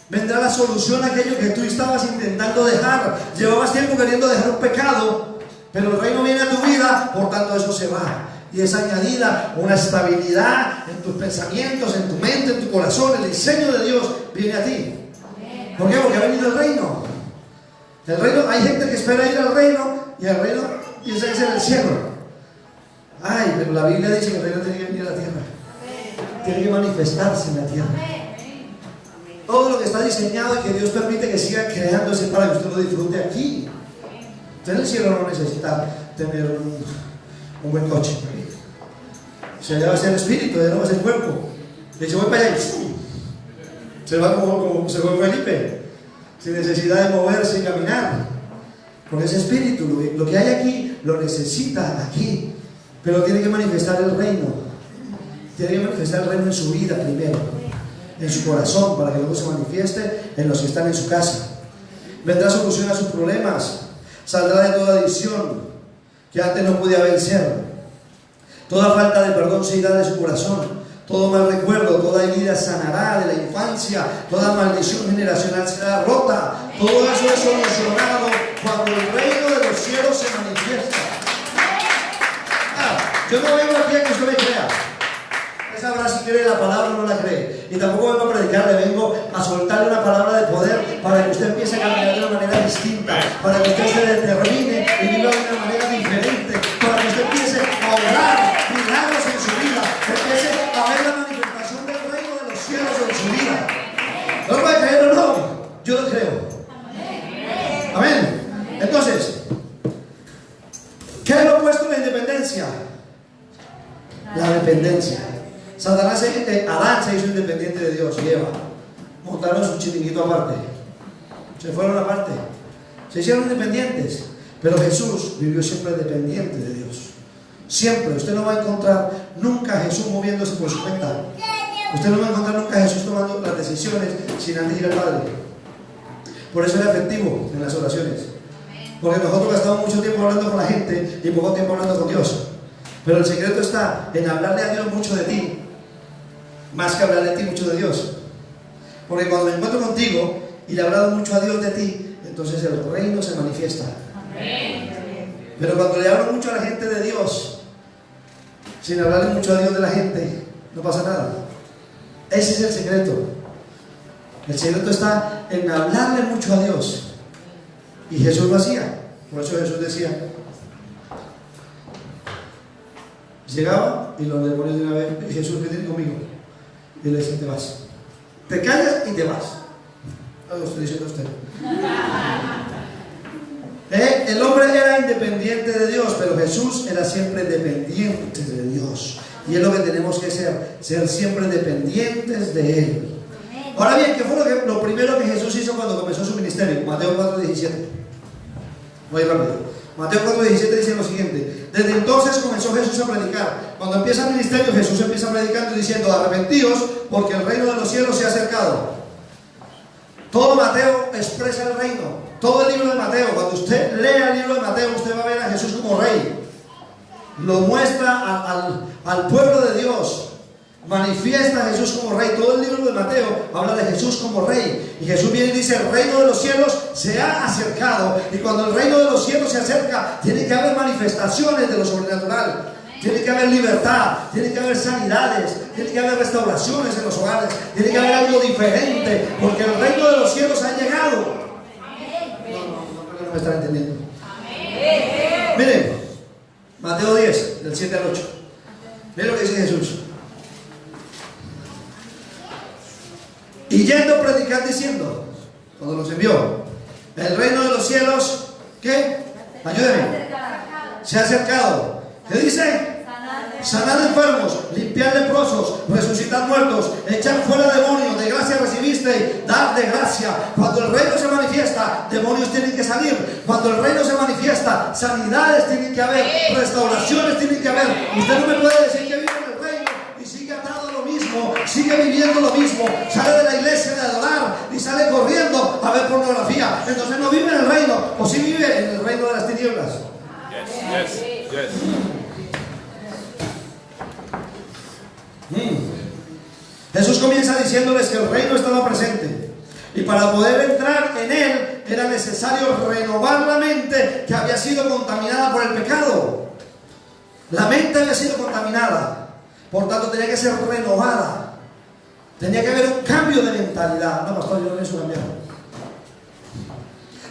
vendrá la solución a aquello que tú estabas intentando dejar. Llevabas tiempo queriendo dejar un pecado, pero el reino viene a tu vida, por tanto eso se va. Y es añadida una estabilidad en tus pensamientos, en tu mente, en tu corazón. El diseño de Dios viene a ti. ¿Por qué? Porque ha venido el reino. El reino, hay gente que espera ir al reino y el reino piensa que es en el cielo. Ay, pero la Biblia dice que el reino tiene que venir a la tierra. Tiene que manifestarse en la tierra. Todo lo que está diseñado y que Dios permite que siga creándose para que usted lo disfrute aquí. Usted en el cielo no necesita tener un buen coche. Se le va a hacer el espíritu, ya no va a ser el cuerpo. Y se voy para allá y se va como se fue Felipe, sin necesidad de moverse y caminar. Porque ese espíritu, lo que hay aquí, lo necesita aquí. Pero tiene que manifestar el reino. Tiene que manifestar el reino en su vida primero, en su corazón, para que luego se manifieste en los que están en su casa. Vendrá solución a sus problemas. Saldrá de toda adicción que antes no podía vencer. Toda falta de perdón se irá de su corazón. Todo mal recuerdo, toda herida sanará de la infancia. Toda maldición generacional será rota. Todo eso es solucionado cuando el reino de los cielos se manifiesta. Yo no vengo aquí a que usted me crea. Usted sabrá si cree la palabra o no la cree. Y tampoco vengo a predicarle, vengo a soltarle una palabra de poder para que usted empiece a caminar de una manera distinta, para que usted se determine y viva de una manera diferente, para que usted empiece a obrar milagros en su vida, empiece a ver la manifestación del reino de los cielos en su vida. ¿No lo puede creer o no? Yo lo creo. Amén. Entonces, ¿qué es lo opuesto a la independencia? La dependencia. Adán se hizo independiente de Dios y Eva. montaron su chiringuito aparte. Se fueron aparte. Se hicieron independientes. Pero Jesús vivió siempre dependiente de Dios. Siempre. Usted no va a encontrar nunca a Jesús moviéndose por su cuenta. Usted no va a encontrar nunca a Jesús tomando las decisiones sin antes ir al Padre. Por eso era efectivo en las oraciones. Porque nosotros gastamos mucho tiempo hablando con la gente y poco tiempo hablando con Dios. Pero el secreto está en hablarle a Dios mucho de ti, más que hablarle a ti mucho de Dios. Porque cuando me encuentro contigo y le he hablado mucho a Dios de ti, entonces el reino se manifiesta. Pero cuando le hablo mucho a la gente de Dios, sin hablarle mucho a Dios de la gente, no pasa nada. Ese es el secreto. El secreto está en hablarle mucho a Dios. Y Jesús lo hacía. Por eso Jesús decía, llegaba y los demonios de una vez, Jesús, ¿qué tiene conmigo? Y le decía, te vas. Te callas y te vas. Lo estoy diciendo a usted. El hombre era independiente de Dios, pero Jesús era siempre dependiente de Dios. Y es lo que tenemos que ser siempre dependientes de Él. Ahora bien, ¿qué fue lo primero que Jesús hizo cuando comenzó su ministerio? Mateo 4:17. Voy rápido. Mateo 4:17 dice lo siguiente: desde entonces comenzó Jesús a predicar. Cuando empieza el ministerio, Jesús empieza predicando y diciendo, arrepentíos porque el reino de los cielos se ha acercado. Todo Mateo expresa el reino. Todo el libro de Mateo, cuando usted lea el libro de Mateo, usted va a ver a Jesús como rey. Lo muestra al pueblo de Dios. Manifiesta a Jesús como rey. Todo el libro de Mateo habla de Jesús como rey. Y Jesús viene y dice, el reino de los cielos se ha acercado. Y cuando el reino de los cielos se acerca, tiene que haber manifestaciones de lo sobrenatural. Tiene que haber libertad, tiene que haber sanidades, tiene que haber restauraciones en los hogares, tiene que haber algo diferente, porque el reino de los cielos ha llegado. No me están entendiendo. Miren, Mateo 10, del 7 al 8. Miren lo que dice Jesús. Y yendo a predicar diciendo, cuando los envió, el reino de los cielos, ¿qué? Ayúdenme. Se ha acercado. ¿Qué dice? Sanar enfermos, limpiar leprosos, resucitar muertos, echar fuera demonios. De gracia recibiste, dar de gracia. Cuando el reino se manifiesta, demonios tienen que salir. Cuando el reino se manifiesta, sanidades tienen que haber, restauraciones tienen que haber. Usted no me puede decir que vive en el reino y sigue atado a lo mismo, sigue viviendo lo mismo, sale de la iglesia de adorar y sale corriendo a ver pornografía. Entonces no vive en el reino, o sí vive en el reino de las tinieblas. Yes. Jesús comienza diciéndoles que el reino estaba presente y para poder entrar en él era necesario renovar la mente que había sido contaminada por el pecado. La mente había sido contaminada, por tanto tenía que ser renovada. Tenía que haber un cambio de mentalidad. No, pastor, yo no pienso cambiar.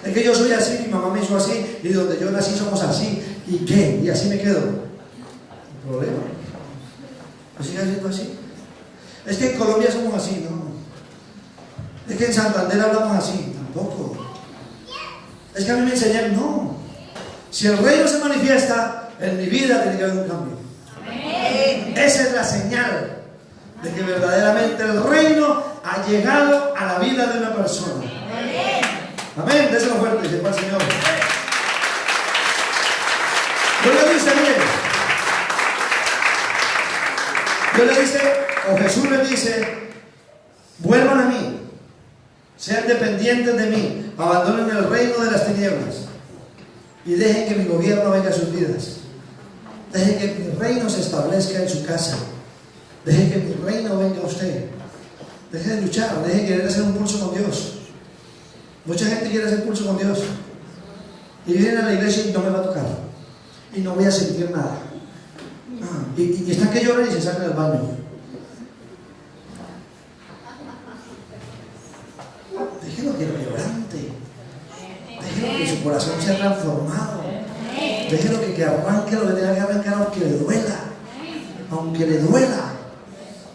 Es que yo soy así, mi mamá me hizo así y donde yo nací somos así. ¿Y qué? Y así me quedo. ¿El problema? ¿No sigue siendo así? Es que en Colombia somos así, no. Es que en Santander hablamos así, tampoco. Es que a mí me enseñaron, no. Si el reino se manifiesta, en mi vida tiene que haber un cambio. Esa es la señal de que verdaderamente el reino ha llegado a la vida de una persona. Amén. Déselo fuerte, sepa el Señor. Dios le dice, o Jesús le dice, vuelvan a mí, sean dependientes de mí, abandonen el reino de las tinieblas y dejen que mi gobierno venga a sus vidas. Dejen que mi reino se establezca en su casa. Dejen que mi reino venga a usted. Dejen de luchar, dejen de querer hacer un pulso con Dios. Mucha gente quiere hacer pulso con Dios y vienen a la iglesia y no me va a tocar y no voy a sentir nada. Y están que lloran y se sacan del baño. Déjenlo que lo quebrante. Déjenlo que su corazón sea transformado. Déjenlo que arranque lo que tenga que arrancar, aunque le duela. Aunque le duela.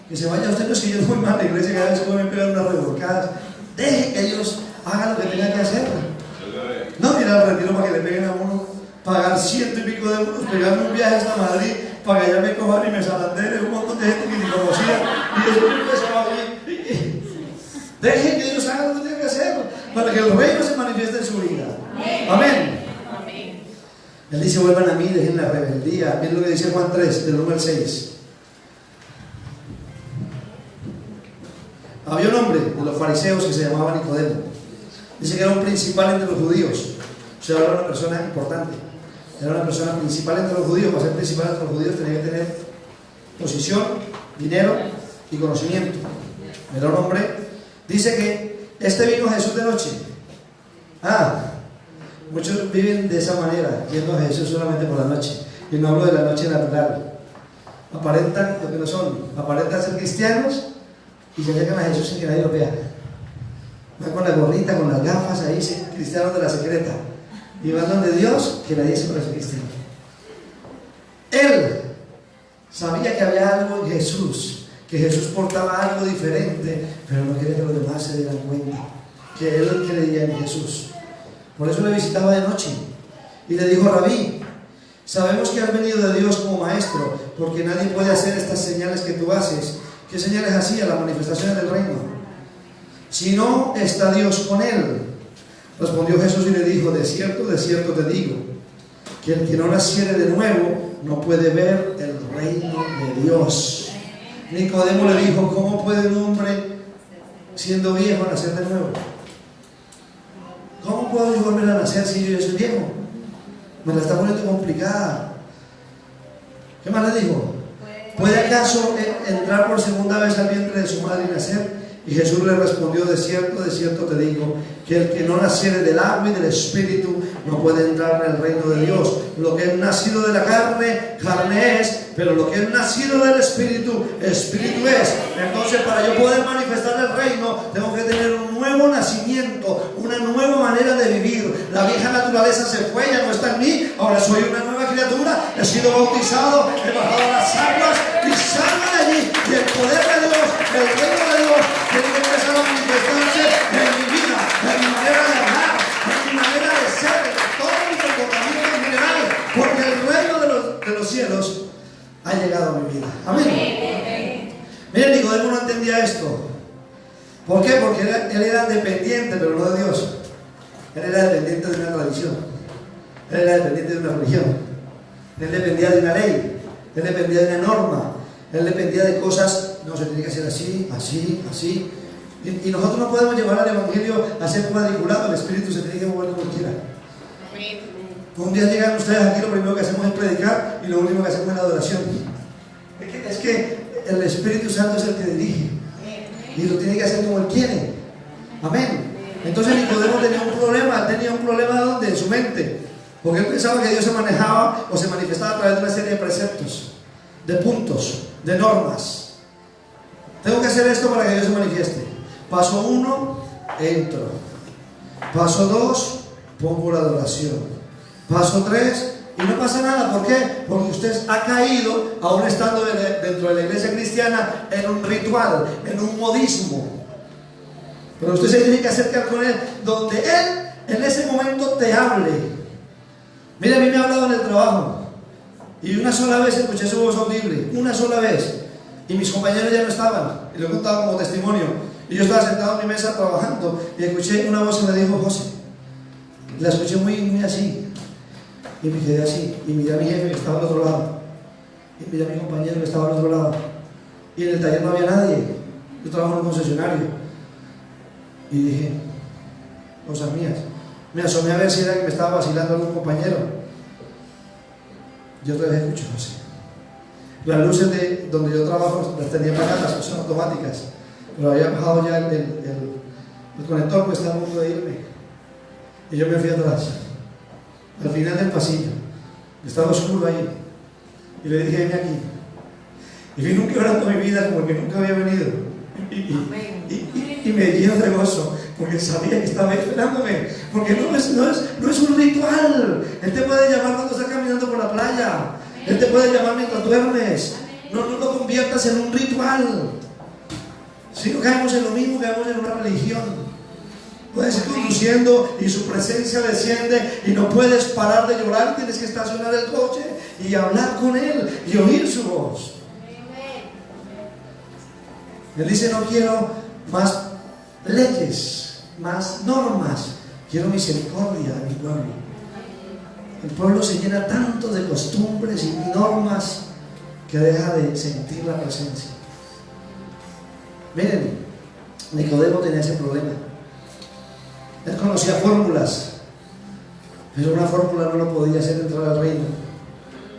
Que se vaya usted, no es que yo voy mal a la iglesia, cada vez que me pegan unas revolcadas. Dejen que ellos hagan lo que tengan que hacer. No ir al retiro para que le peguen a uno, pagar 100 y pico de euros, pegarme un viaje hasta Madrid para que allá me cojan y me salanderen un montón de gente que ni conocía y después empezaba allí. Deje que Dios haga lo que tiene que hacer para que el reino se manifieste en su vida. Amén. Él dice, vuelvan a mí, dejen la rebeldía. Miren lo que dice Juan 3, del 1 al 6. Había un hombre de los fariseos que se llamaba Nicodemo. Dice que era un principal entre los judíos. O sea, era una persona importante. Era una persona principal entre los judíos. Para ser principal entre los judíos tenía que tener posición, dinero y conocimiento. Era un hombre. Dice que vino a Jesús de noche. Muchos viven de esa manera, yendo a Jesús solamente por la noche. Y no hablo de la noche natural. Aparentan lo que no son. Aparentan ser cristianos y se acercan a Jesús sin que nadie lo vea. Van con la gorrita, con las gafas, ahí cristianos de la secreta. Y van donde Dios, que nadie se parece cristiano. Él sabía que había algo en Jesús, que Jesús portaba algo diferente, pero no quería que los demás se dieran cuenta que él creía en Jesús. Por eso le visitaba de noche y le dijo: Rabí, sabemos que has venido de Dios como maestro, porque nadie puede hacer estas señales que tú haces. ¿Qué señales hacía? Las manifestaciones del reino. Si no está Dios con él. Respondió Jesús y le dijo: de cierto te digo, que el que no naciere de nuevo no puede ver el reino de Dios. Nicodemo le dijo: ¿cómo puede un hombre siendo viejo nacer de nuevo? ¿Cómo puedo yo volver a nacer si yo ya soy viejo? Me la está poniendo complicada. ¿Qué más le dijo? ¿Puede acaso entrar por segunda vez al vientre de su madre y nacer? Y Jesús le respondió: de cierto te digo, que el que no naciere del agua y del Espíritu no puede entrar en el reino de Dios. Lo que es nacido de la carne, carne es, pero lo que es nacido del Espíritu, Espíritu es. Entonces, para yo poder manifestar el reino, tengo que tener un nuevo nacimiento, una nueva manera de vivir. La vieja naturaleza se fue, ya no está en mí, ahora soy una nueva criatura, he sido bautizado, he bajado a las aguas y salgo de allí. Y el poder de Dios, el reino de Dios, tiene que empezar a manifestarse en mi vida, en mi manera de hablar, en mi manera de ser, en todo mi comportamiento en general, porque el reino de los cielos ha llegado a mi vida. Amén. Miren, Nicodemo no entendía esto. ¿Por qué? Porque él era dependiente, pero no de Dios. Él era dependiente de una tradición. Él era dependiente de una religión. Él dependía de una ley. Él dependía de una norma. Él dependía de cosas. No, se tiene que hacer así, así, así. Y nosotros no podemos llevar al Evangelio a ser cuadriculado. El Espíritu se tiene que mover como quiera. Un día llegan ustedes aquí, lo primero que hacemos es predicar y lo último que hacemos es la adoración. Es que el Espíritu Santo es el que dirige y lo tiene que hacer como Él quiere. Amén. Entonces Nicodemo tenía un problema ¿dónde? En su mente, porque él pensaba que Dios se manejaba o se manifestaba a través de una serie de preceptos, de puntos, de normas. Tengo que hacer esto para que Dios se manifieste. Paso 1, entro. Paso 2, pongo la adoración. Paso 3, y no pasa nada. ¿Por qué? Porque usted ha caído, aún estando dentro de la iglesia cristiana, en un ritual, en un modismo. Pero usted se tiene que acercar con Él, donde Él en ese momento te hable. Mire, a mí me ha hablado en el trabajo, y una sola vez escuché su voz audible, una sola vez, y mis compañeros ya no estaban, y lo he contado como testimonio. Y yo estaba sentado en mi mesa trabajando, y escuché una voz que me dijo: José. La escuché muy así. Y me quedé así, y miré a mi jefe que estaba al otro lado, y miré a mi compañero que estaba al otro lado, y en el taller no había nadie. Yo trabajo en un concesionario, y dije: cosas mías. Me asomé a ver si era que me estaba vacilando algún compañero. Yo otra vez escucho: José. Las luces de donde yo trabajo las tenía apagadas, son automáticas, pero había bajado ya el conector, pues estaba a punto de irme, y yo me fui atrás al final del pasillo. Estaba oscuro ahí y le dije: ven aquí. Y vino un quebranto a mi vida como el que nunca había venido, y me lleno de gozo, porque sabía que estaba esperándome, porque no es un ritual. Él te puede llamar cuando estás caminando por la playa, Él te puede llamar mientras duermes. No lo conviertas en un ritual. Si no caemos en lo mismo, caemos en una religión. Puedes ir conduciendo y su presencia desciende y no puedes parar de llorar. Tienes que estacionar el coche y hablar con Él y oír su voz. Él dice: no quiero más leyes, más normas. Quiero misericordia de mi pueblo. El pueblo se llena tanto de costumbres y normas que deja de sentir la presencia. Miren, Nicodemo tenía ese problema. Él conocía fórmulas, pero una fórmula no lo podía hacer entrar al reino.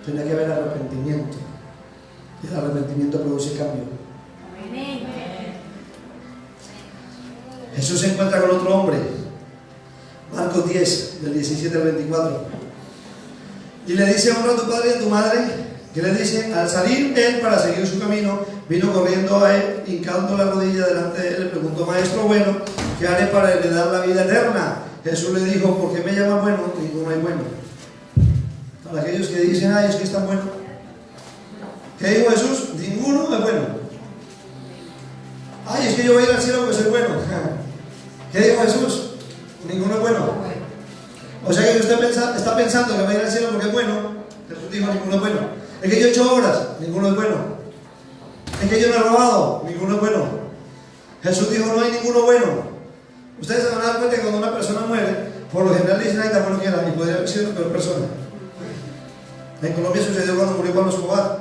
Tenía que haber arrepentimiento, y el arrepentimiento produce cambio. Jesús se encuentra con otro hombre, Marcos 10, del 17 al 24, y le dice: honra a tu padre y a tu madre. ¿Qué le dice? Al salir él para seguir su camino, vino corriendo a él, hincando la rodilla delante de él, le preguntó: maestro bueno, ¿qué haré para heredar la vida eterna? Jesús le dijo: ¿por qué me llaman bueno? Ninguno hay bueno. Para aquellos que dicen: ay, es que es tan bueno. ¿Qué dijo Jesús? Ninguno es bueno. Ay, es que yo voy a ir al cielo porque soy bueno. ¿Qué dijo Jesús? Ninguno es bueno. O sea que usted está pensando que va a ir al cielo porque es bueno. Jesús dijo: ninguno es bueno. Es que yo he hecho obras, ninguno es bueno. Es que yo no he robado, ninguno es bueno. Jesús dijo: no hay ninguno bueno. Ustedes se van a dar cuenta que cuando una persona muere, por lo general dicen: ay, tan bueno que era, y podría haber sido la peor persona. En Colombia sucedió cuando murió Pablo Escobar,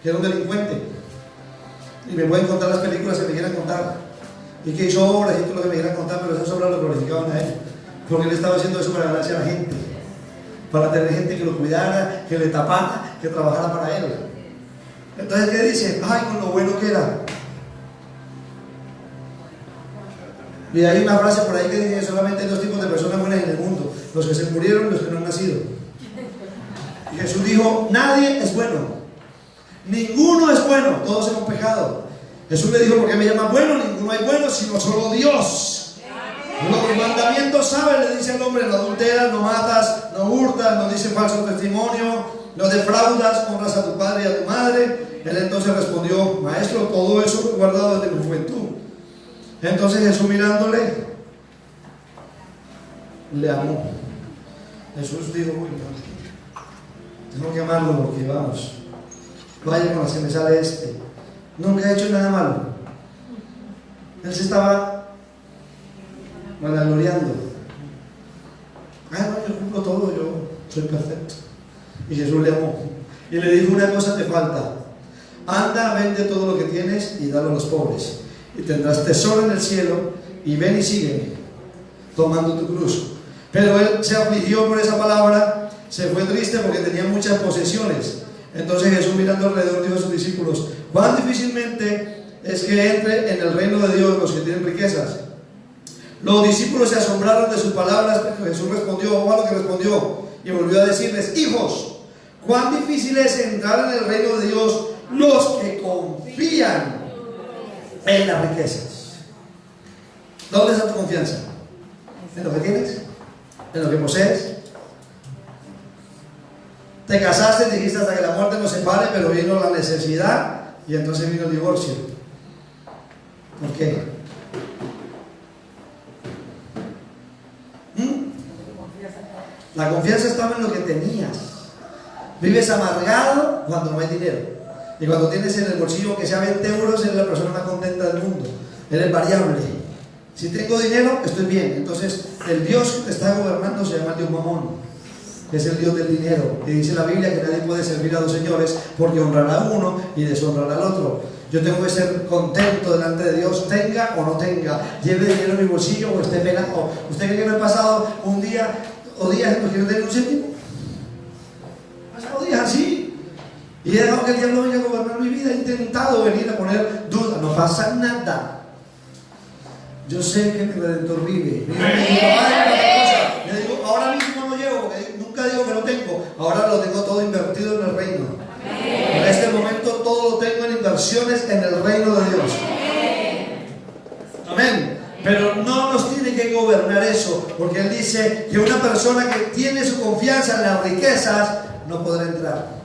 que era un delincuente. Y me pueden contar las películas que me quieran contar, y que hizo obras y todo lo que me quieran contar, pero esas obras lo glorificaban a él, porque él estaba haciendo eso para ganarse a la gente, para tener gente que lo cuidara, que le tapara, que trabajara para él. Entonces, ¿qué dice? Ay, con lo bueno que era. Y hay una frase por ahí que dice: solamente hay dos tipos de personas buenas en el mundo: los que se murieron y los que no han nacido. Y Jesús dijo: nadie es bueno, ninguno es bueno, todos hemos pecado. Jesús le dijo: ¿por qué me llaman bueno? Ninguno hay bueno, sino solo Dios. Los mandamientos saben, le dice el hombre: no adulteras, no matas, no hurtas, no dices falso testimonio, no defraudas, honras a tu padre y a tu madre. Él entonces respondió: maestro, todo eso lo he guardado desde mi juventud. Entonces Jesús, mirándole, le amó. Jesús dijo: uy, no, tengo que amarlo porque vamos, vaya con la que me sale este. Nunca he hecho nada malo. Él se estaba vanagloriando. Ah, no, yo cumplo todo, yo soy perfecto. Y Jesús le amó y le dijo: una cosa te falta. Anda, vende todo lo que tienes y dalo a los pobres, y tendrás tesoro en el cielo, y ven y sígueme, tomando tu cruz. Pero él se afligió por esa palabra, se fue triste porque tenía muchas posesiones. Entonces Jesús, mirando alrededor, dijo a sus discípulos: cuán difícilmente es que entre en el reino de Dios los que tienen riquezas. Los discípulos se asombraron de sus palabras, pero Jesús respondió: ojo a lo que respondió, y volvió a decirles: hijos, cuán difícil es entrar en el reino de Dios los que confían en las riquezas. ¿Dónde está tu confianza? ¿En lo que tienes? ¿En lo que posees? Te casaste, dijiste hasta que la muerte nos separe, pero vino la necesidad y entonces vino el divorcio. ¿Por qué? La confianza estaba en lo que tenías. Vives amargado cuando no hay dinero. Y cuando tienes en el bolsillo que sea 20 euros, eres la persona más contenta del mundo. Eres variable. Si tengo dinero, estoy bien. Entonces, el Dios que te está gobernando se llama el Dios Mamón, que es el Dios del dinero. Y dice la Biblia que nadie puede servir a dos señores, porque honrará a uno y deshonrará al otro. Yo tengo que ser contento delante de Dios, tenga o no tenga, lleve dinero en mi bolsillo o esté pelado. ¿Usted cree que no he pasado un día o días en los que no tengo un céntimo? He pasado días así. Y he dejado que el diablo venga a gobernar mi vida. He intentado venir a poner dudas. No pasa nada. Yo sé que mi Redentor vive. Yo digo: ahora mismo no llevo. Nunca digo que no tengo. Ahora lo tengo todo invertido en el reino. En este momento todo lo tengo en inversiones en el reino de Dios. Amén. Pero no nos tiene que gobernar eso, porque Él dice que una persona que tiene su confianza en las riquezas no podrá entrar.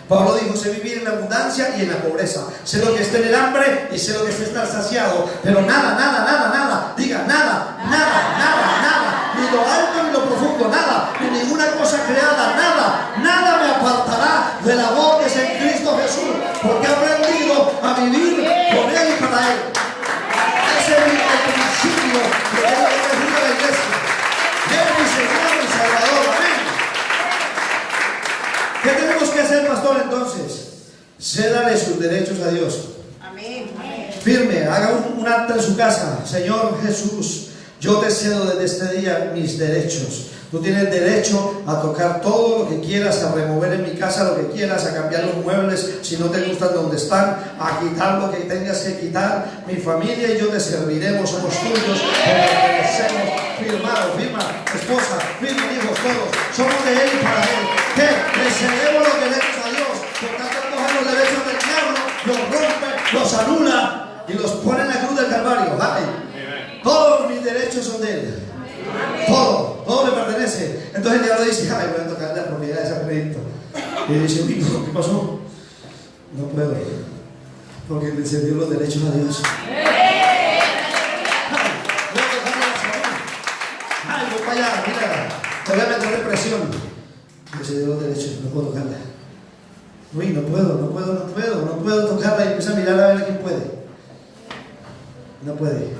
Pablo dijo: sé vivir en la abundancia y en la pobreza, sé lo que es tener hambre y sé lo que es estar saciado, pero nada, diga nada, ni lo alto ni lo profundo, nada, ni ninguna cosa creada, nada me apartará del amor que es en Cristo Jesús, porque he aprendido a vivir con Él y para Él. Ese es mi principio. tenemos que hacer, pastor, entonces? Cédale sus derechos a Dios. Amén. Firme, haga un acta en su casa. Señor Jesús, yo te cedo desde este día mis derechos. Tú tienes derecho a tocar todo lo que quieras, a remover en mi casa lo que quieras, a cambiar los muebles si no te gustan donde están, a quitar lo que tengas que quitar. Mi familia y yo te serviremos, somos tuyos, pertenecemos. Firmado, firma esposa, firma hijos, todos. Somos de Él y para Él. ¿Qué? Le cedemos los derechos a Dios. Por tanto, coge los derechos del diablo, los rompe, los anula y los pone en la cruz del Calvario. ¿Vale? Todos mis derechos son de Él. Todo le pertenece. Entonces el diablo dice, ay, voy a tocar la propiedad de San Benedicto. Y dice, uy, no, ¿qué pasó? No puedo, porque le cedió los derechos a Dios. Ay, voy para allá, mira, te voy a meter presión. Le cedió los derechos, no puedo tocarla. Uy, no puedo tocarla. Y empieza a mirar a ver quién puede. No puede.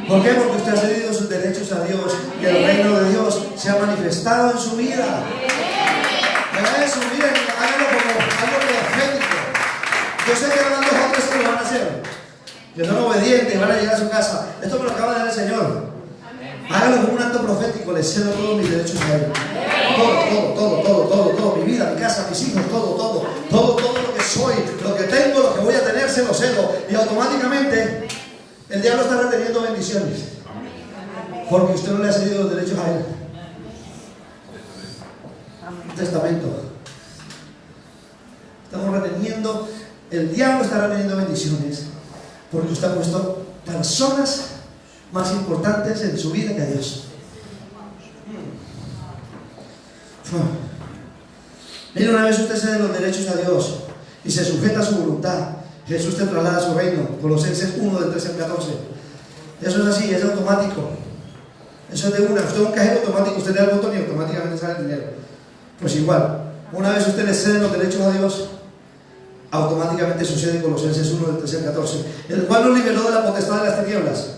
¿Por qué? Porque usted ha cedido sus derechos a Dios y el reino de Dios se ha manifestado en su vida. Hagan eso, miren, háganlo como algo profético. Yo sé que habrán 2 o 3 que lo van a hacer, que son obedientes y van a llegar a su casa. Esto me lo acaba de dar el Señor. Háganlo como un acto profético, les cedo todos mis derechos a Él. Todo, mi vida, mi casa, mis hijos, todo lo que soy, lo que tengo, lo que voy a tener, se lo cedo. Y automáticamente el diablo está reteniendo bendiciones porque usted no le ha cedido los derechos a Él. Un testamento. Estamos reteniendo, el diablo está reteniendo bendiciones porque usted ha puesto personas más importantes en su vida que a Dios. Mira, una vez usted cede los derechos a Dios y se sujeta a su voluntad, Jesús te traslada a su reino. Colosenses 1, del 13 al 14. Eso es así, es automático. Eso es de una. Usted es un cajero automático, usted le da el botón y automáticamente sale el dinero. Pues igual, una vez usted le cede los derechos a Dios, automáticamente sucede en Colosenses 1, del 13 al 14. El cual nos liberó de la potestad de las tinieblas.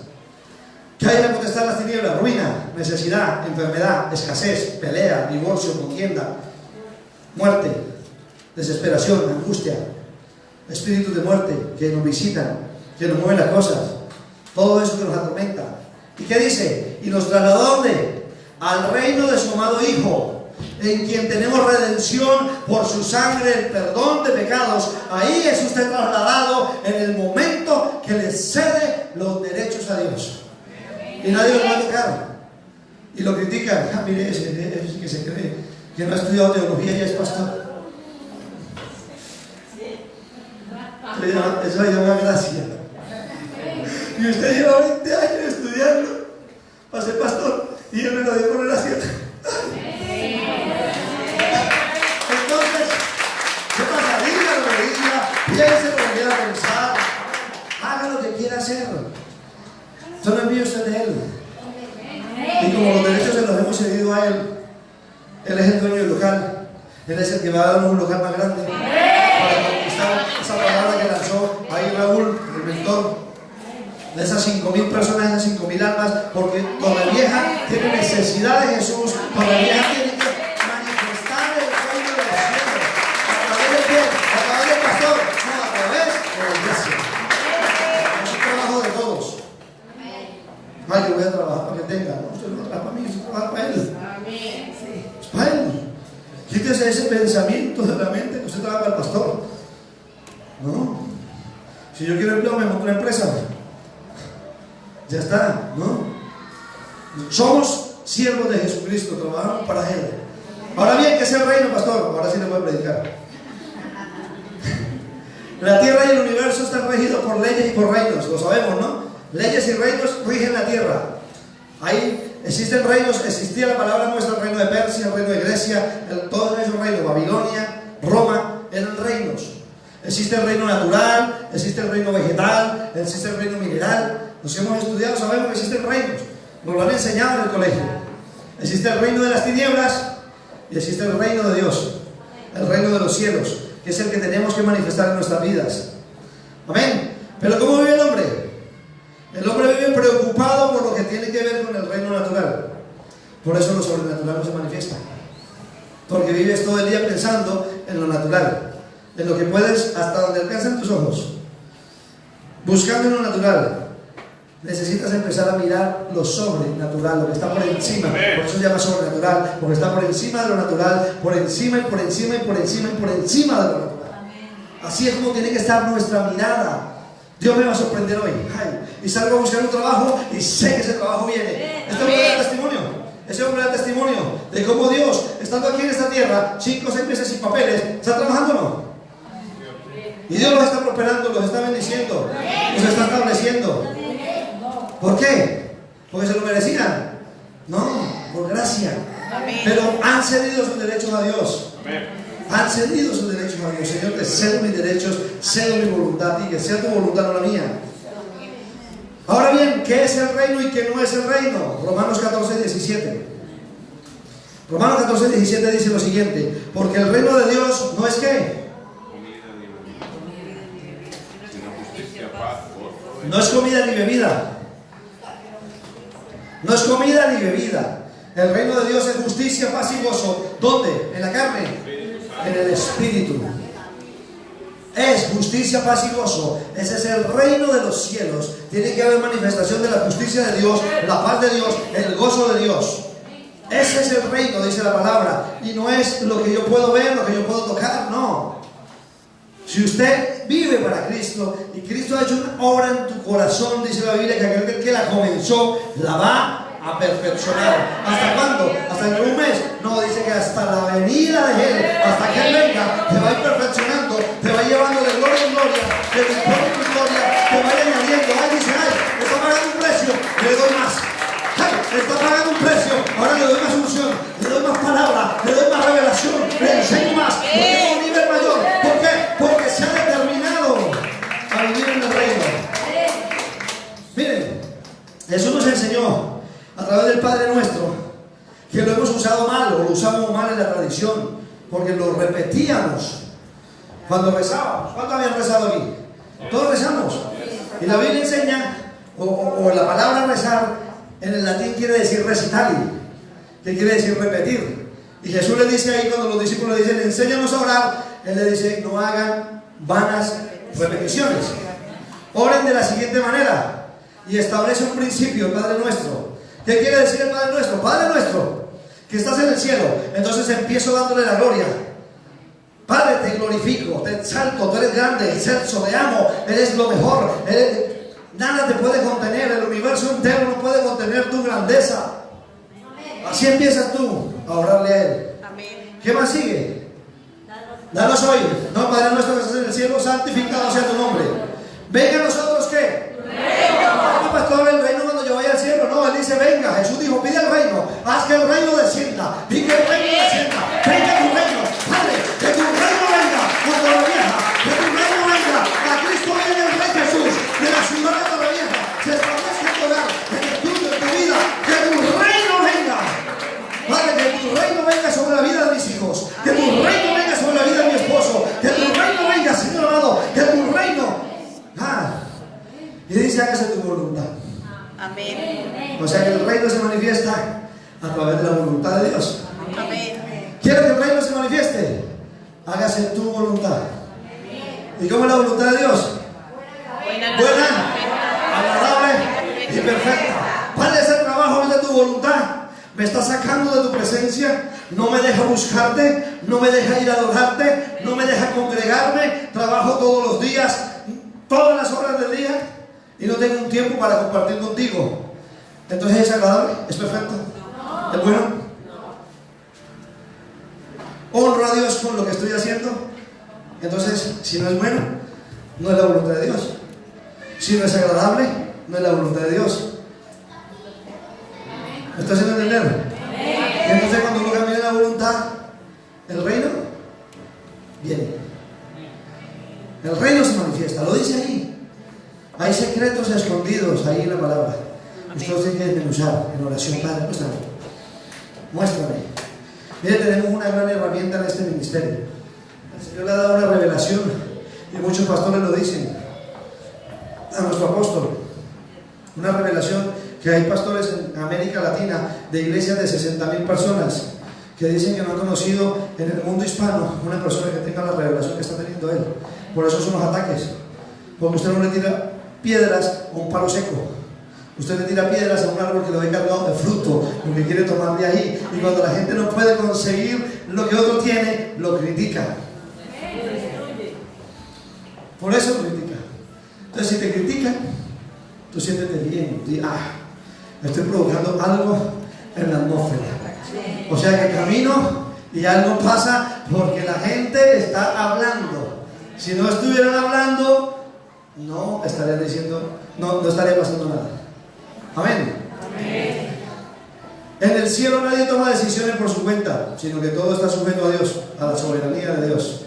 ¿Qué hay en la potestad de las tinieblas? Ruina, necesidad, enfermedad, escasez, pelea, divorcio, contienda, muerte, desesperación, angustia, espíritus de muerte que nos visitan, que nos mueven las cosas, todo eso que nos atormenta. ¿Y qué dice? Y nos trasladó ¿a dónde? Al reino de su amado Hijo, en quien tenemos redención por su sangre, el perdón de pecados. Ahí es usted trasladado en el momento que le cede los derechos a Dios. Y nadie lo va a tocar. Y lo critican. Ah, mire, ese que se cree que no ha estudiado teología y ya es pastor. Eso le llama gracia. Y usted lleva 20 años estudiando para ser pastor y él me lo dio por gracia. Entonces, ¿qué pasa? Diga, piense lo que quiera pensar, haga lo que quiera hacer. Son no envíos de Él. Y como los derechos se los hemos cedido a Él, Él es el dueño del local. Él es el que va a darnos un local más grande para conquistar esa palabra que lanzó ahí Raúl, el mentor, de esas 5.000 personas, esas 5.000 almas, porque Torrevieja tiene necesidad de Jesús. Torrevieja tiene que manifestar el reino de los cielos. ¿A través de quién? ¿A través del pastor? No, a través de la iglesia. Es un trabajo de todos. Ay, yo voy a trabajar para que tenga. No, usted no trabaja para mí, usted trabaja para Él. Es para Él. Quítese ese pensamiento de la mente que usted trabaja para el pastor. No. Si yo quiero empleo, me monto una empresa. Ya está, ¿no? Somos siervos de Jesucristo, trabajamos para Él. Ahora bien, ¿qué es el reino, pastor? Ahora sí le voy a predicar. La tierra y el universo están regidos por leyes y por reinos, lo sabemos, ¿no? Leyes y reinos rigen la tierra. Ahí existen reinos, existía la palabra nuestra, el reino de Persia, el reino de Grecia, todos esos reinos, Babilonia, Roma, eran reinos. Existe el reino natural, existe el reino vegetal, existe el reino mineral. Los que hemos estudiado sabemos que existen reinos, nos lo han enseñado en el colegio. Existe el reino de las tinieblas y existe el reino de Dios, el reino de los cielos, que es el que tenemos que manifestar en nuestras vidas. Amén. Pero ¿cómo vive el hombre? El hombre vive preocupado por lo que tiene que ver con el reino natural. Por eso lo sobrenatural no se manifiesta, porque vives todo el día pensando en lo natural, en lo que puedes, hasta donde alcancen tus ojos, buscando en lo natural. Necesitas empezar a mirar lo sobrenatural, lo que está por encima. Por eso se llama sobrenatural, porque está por encima de lo natural, por encima y por encima y por encima y por encima de lo natural. Así es como tiene que estar nuestra mirada. Dios me va a sorprender hoy. Ay, y salgo a buscar un trabajo y sé que ese trabajo viene. Este hombre da testimonio. Ese hombre da testimonio de cómo Dios, estando aquí en esta tierra, 5 o 6 meses sin papeles, ¿está trabajando o no? Y Dios los está prosperando, los está bendiciendo, los está estableciendo. ¿Por qué? ¿Porque se lo merecían? No, por gracia. Pero han cedido sus derechos a Dios. Han cedido sus derechos a Dios. Señor, te cedo mis derechos, cedo mi voluntad, y que sea tu voluntad, no la mía. Ahora bien, ¿qué es el reino y qué no es el reino? Romanos 14, 17. Romanos 14, 17 dice lo siguiente: porque el reino de Dios no es ¿qué? No es comida ni bebida. No es comida ni bebida. El reino de Dios es justicia, paz y gozo. ¿Dónde? ¿En la carne? En el Espíritu. Es justicia, paz y gozo. Ese es el reino de los cielos. Tiene que haber manifestación de la justicia de Dios, la paz de Dios, el gozo de Dios. Ese es el reino, dice la palabra. Y no es lo que yo puedo ver, lo que yo puedo tocar, no. Si usted vive para Cristo y Cristo ha hecho una obra en tu corazón, dice la Biblia, que aquel que la comenzó la va a perfeccionar. ¿Hasta cuándo? ¿Hasta en un mes? No, dice que hasta la venida de Él, hasta que Él venga, te va a ir perfeccionando, te va llevando de gloria en gloria, de victoria en victoria, te va a ir añadiendo. Ay, dice, ay, está pagando un precio, le doy más. Ay, está pagando un precio, ahora le doy más unción, le doy más palabra, le doy más revelación, le enseño más, porque es un nivel mayor. ¿Por qué? Porque se ha determinado a vivir en el reino. Miren, Jesús nos enseñó a través del Padre Nuestro que lo hemos usado mal, o lo usamos mal en la tradición, porque lo repetíamos cuando rezábamos. ¿Cuántos habían rezado aquí? Todos rezamos. Y la Biblia enseña, o la palabra rezar en el latín quiere decir recitali, que quiere decir repetir. Y Jesús le dice ahí, cuando los discípulos le dicen, enséñanos a orar, Él le dice, no hagan vanas repeticiones. Oren de la siguiente manera, y establece un principio, el Padre Nuestro. ¿Qué quiere decir el Padre Nuestro? Padre Nuestro, que estás en el cielo. Entonces empiezo dándole la gloria. Padre, te glorifico, te exalto, tú eres grande, excelso, te amo, eres lo mejor, nada te puede contener, el universo entero no puede contener tu grandeza. Así empiezas tú a orarle a Él. ¿Qué más sigue? Danos hoy, no, Padre Nuestro que estás en el cielo, santificado sea tu nombre. Venga a nosotros, ¿qué? No, pastor, el reino cuando yo vaya al cielo. No, Él dice, venga. Jesús dijo, pide el reino, haz que el reino descienda, y que el reino descienda. Venga tu reino, Padre, que tu reino venga a Torrevieja, que tu reino venga a Cristo viene el Rey Jesús de la ciudad de Torrevieja, se establezca en tu hogar, en el tuyo, en tu vida, que tu reino venga. Padre, que tu reino venga sobre la vida de mis hijos, que tu reino venga sobre la vida de mi esposo, que tu reino venga, Señor amado, que tu reino. Y dice, hágase tu voluntad. Amén. O sea que el reino se manifiesta a través de la voluntad de Dios. Amén. ¿Quiere que el reino se manifieste? Hágase tu voluntad. ¿Y cómo es la voluntad de Dios? Buena, agradable y perfecta. Padre, ese trabajo es de tu voluntad. Me está sacando de tu presencia, no me deja buscarte, no me deja ir a adorarte, no me deja congregarme. Trabajo todos los días, todas las horas del día, y no tengo un tiempo para compartir contigo. Entonces, ¿es agradable? ¿Es perfecto? ¿Es bueno? ¿Honro a Dios con lo que estoy haciendo? Entonces, si no es bueno, no es la voluntad de Dios. Si no es agradable, no es la voluntad de Dios. ¿Me está haciendo entender? Y entonces cuando uno camina en la voluntad, el reino viene. El reino se manifiesta, lo dice ahí. Hay secretos escondidos ahí en la palabra. Usted tiene que desmenuzar en oración. Padre, muéstrame. Muéstrame. Mire, tenemos una gran herramienta en este ministerio. El Señor le ha dado una revelación, y muchos pastores lo dicen, a nuestro apóstol. Una revelación que hay pastores en América Latina de iglesias de 60,000 personas que dicen que no han conocido en el mundo hispano una persona que tenga la revelación que está teniendo él. Por eso son los ataques. Porque usted no le tira piedras a un palo seco. Usted le tira piedras a un árbol que lo ve cargado de fruto, porque quiere tomar de ahí. Y cuando la gente no puede conseguir lo que otro tiene, lo critica. Por eso lo critica. Entonces, si te critican, tú siéntete bien. Estoy provocando algo en la atmósfera. O sea que camino y algo pasa porque la gente está hablando. Si no estuvieran hablando, no estarían diciendo, no estaría pasando nada. Amén. Amén. En el cielo nadie toma decisiones por su cuenta, sino que todo está sujeto a Dios, a la soberanía de Dios.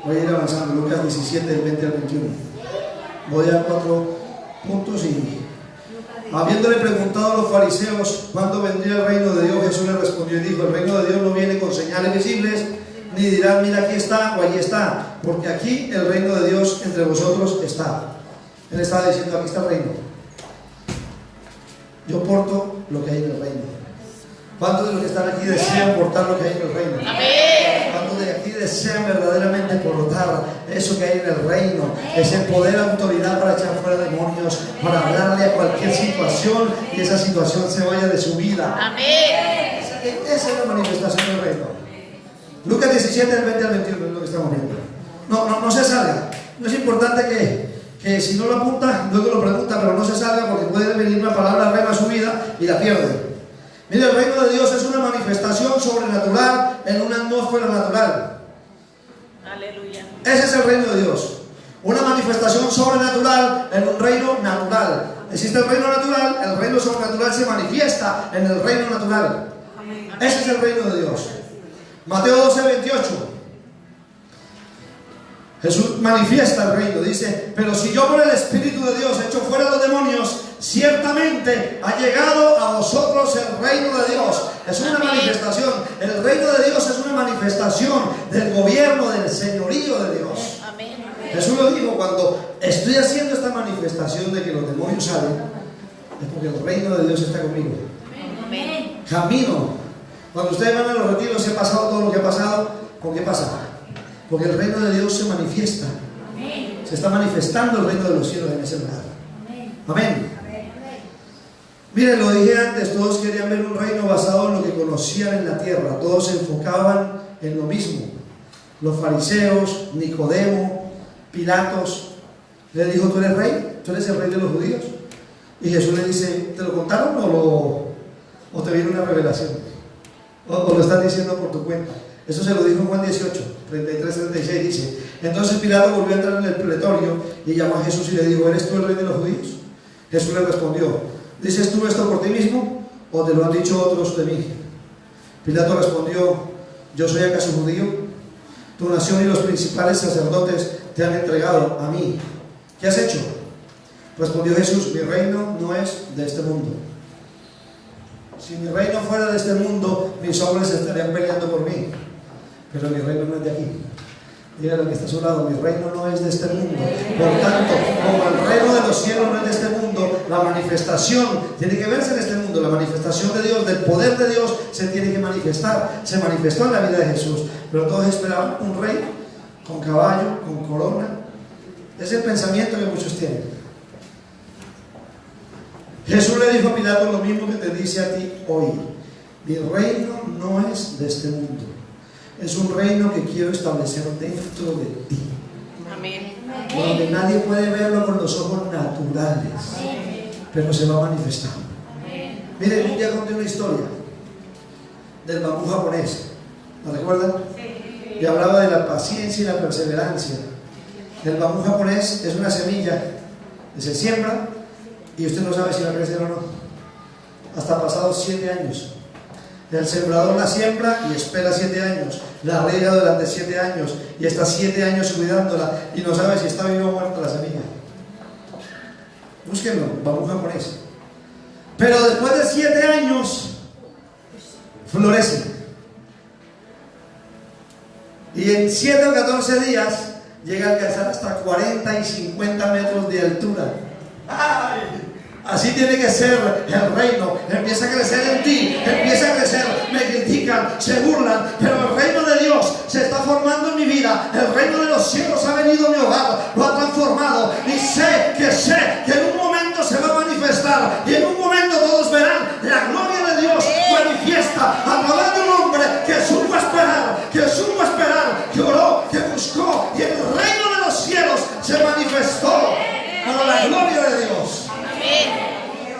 Voy a ir avanzando, Lucas 17, del 20 al 21. Voy a 4 puntos y... Habiéndole preguntado a los fariseos cuándo vendría el reino de Dios, Jesús le respondió y dijo: el reino de Dios no viene con señales visibles, ni dirán mira aquí está o allí está, porque aquí el reino de Dios entre vosotros está. Él estaba diciendo: aquí está el reino. Yo porto lo que hay en el reino. ¿Cuántos de los que están aquí desean portar lo que hay en el reino? Amén. ¿Cuántos de aquí desean verdaderamente portar eso que hay en el reino? Ese poder, autoridad para echar fuera demonios, para hablarle a cualquier situación y esa situación se vaya de su vida. Amén. Esa es la manifestación del reino. Lucas 17, del 20 al 21 es lo que estamos viendo. No se salga. No es importante que si no lo apunta, luego lo pregunta, pero no se salga porque puede venir una palabra rema a su vida y la pierde. Mire, el reino de Dios es una manifestación sobrenatural en una atmósfera natural. Aleluya. Ese es el reino de Dios. Una manifestación sobrenatural en un reino natural. Existe el reino natural, el reino sobrenatural se manifiesta en el reino natural. Ese es el reino de Dios. Mateo 12, 28. Jesús manifiesta el reino, dice: pero si yo por el Espíritu de Dios echo fuera los demonios, ciertamente ha llegado a vosotros el reino de Dios. Es una manifestación. El reino de Dios es una manifestación del gobierno, del señorío de Dios. Jesús lo dijo: cuando estoy haciendo esta manifestación de que los demonios salen, es porque el reino de Dios está conmigo. Camino. Cuando ustedes van a los retiros, se ha pasado todo lo que ha pasado. ¿Por qué pasa? Porque el reino de Dios se manifiesta. Se está manifestando el reino de los cielos en ese lugar. Amén. Miren, lo dije antes, todos querían ver un reino basado en lo que conocían en la tierra. Todos se enfocaban en lo mismo. Los fariseos, Nicodemo, Pilatos, le dijo: ¿tú eres rey? ¿Tú eres el rey de los judíos? Y Jesús le dice: ¿te lo contaron o te vino una revelación? ¿O lo estás diciendo por tu cuenta? Eso se lo dijo en Juan 18, 33-36, dice: entonces Pilato volvió a entrar en el pretorio y llamó a Jesús y le dijo: ¿eres tú el rey de los judíos? Jesús le respondió: ¿dices tú esto por ti mismo o te lo han dicho otros de mí? Pilato respondió: ¿yo soy acaso judío? Tu nación y los principales sacerdotes te han entregado a mí. ¿Qué has hecho? Respondió Jesús: mi reino no es de este mundo. Si mi reino fuera de este mundo, mis hombres estarían peleando por mí. Pero mi reino no es de aquí. Mira lo que está a su lado: mi reino no es de este mundo. Por tanto, como el reino de los cielos no es de este mundo, la manifestación tiene que verse en este mundo. La manifestación de Dios, del poder de Dios, se tiene que manifestar. Se manifestó en la vida de Jesús, pero todos esperaban un rey con caballo, con corona. Es el pensamiento que muchos tienen. Jesús le dijo a Pilato lo mismo que te dice a ti hoy: mi reino no es de este mundo. Es un reino que quiero establecer dentro de ti. Amén. Donde nadie puede verlo con los ojos naturales, pero se va manifestando. Miren, un día conté una historia del bambú japonés. ¿La recuerdan? Y hablaba de la paciencia y la perseverancia. El bambú japonés es una semilla que se siembra y usted no sabe si va a crecer o no hasta pasados 7 años. El sembrador la siembra y espera 7 años, la riega durante 7 años y está 7 años cuidándola y no sabe si está viva o muerta la semilla. Búsquenlo, bambú japonés. Pero después de 7 años florece y en 7 o 14 días llega a alcanzar hasta 40 y 50 metros de altura. ¡Ay! Así tiene que ser el reino. Empieza a crecer en ti, empieza a crecer. Me critican, se burlan, pero el reino de Dios se está formando en mi vida. El reino de los cielos ha venido a mi hogar, lo ha transformado. Y sé que en un momento se va a manifestar. Y en un momento todos verán la gloria de Dios manifiesta a través de un hombre que supo esperar, que oró, que buscó. Y el reino de los cielos se manifestó para la gloria de Dios.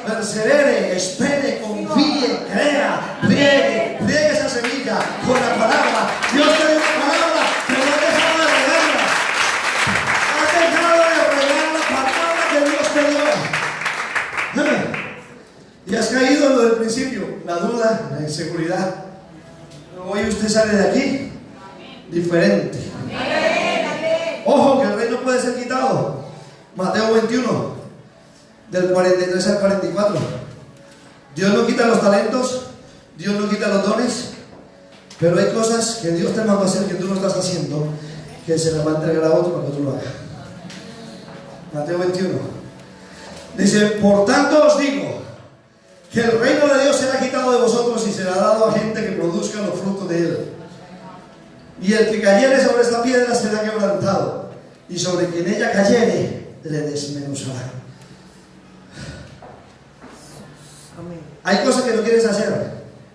Persevere, espere, confíe, crea, pliegue esa semilla con la palabra. Dios te dio una palabra, pero no has dejado de regarla. Has dejado de regar la palabra que Dios te dio. Y has caído en lo del principio, la duda, la inseguridad. Pero hoy usted sale de aquí diferente. Ojo, que el reino puede ser quitado. Mateo 21. Del 43 al 44. Dios no quita los talentos, Dios no quita los dones, pero hay cosas que Dios te manda a hacer que tú no estás haciendo, que se las va a entregar a otro para que tú lo hagas. Mateo 21 dice: por tanto os digo que el reino de Dios será quitado de vosotros y será dado a gente que produzca los frutos de él. Y el que cayere sobre esta piedra será quebrantado, y sobre quien ella cayere le desmenuzará. Hay cosas que no quieres hacer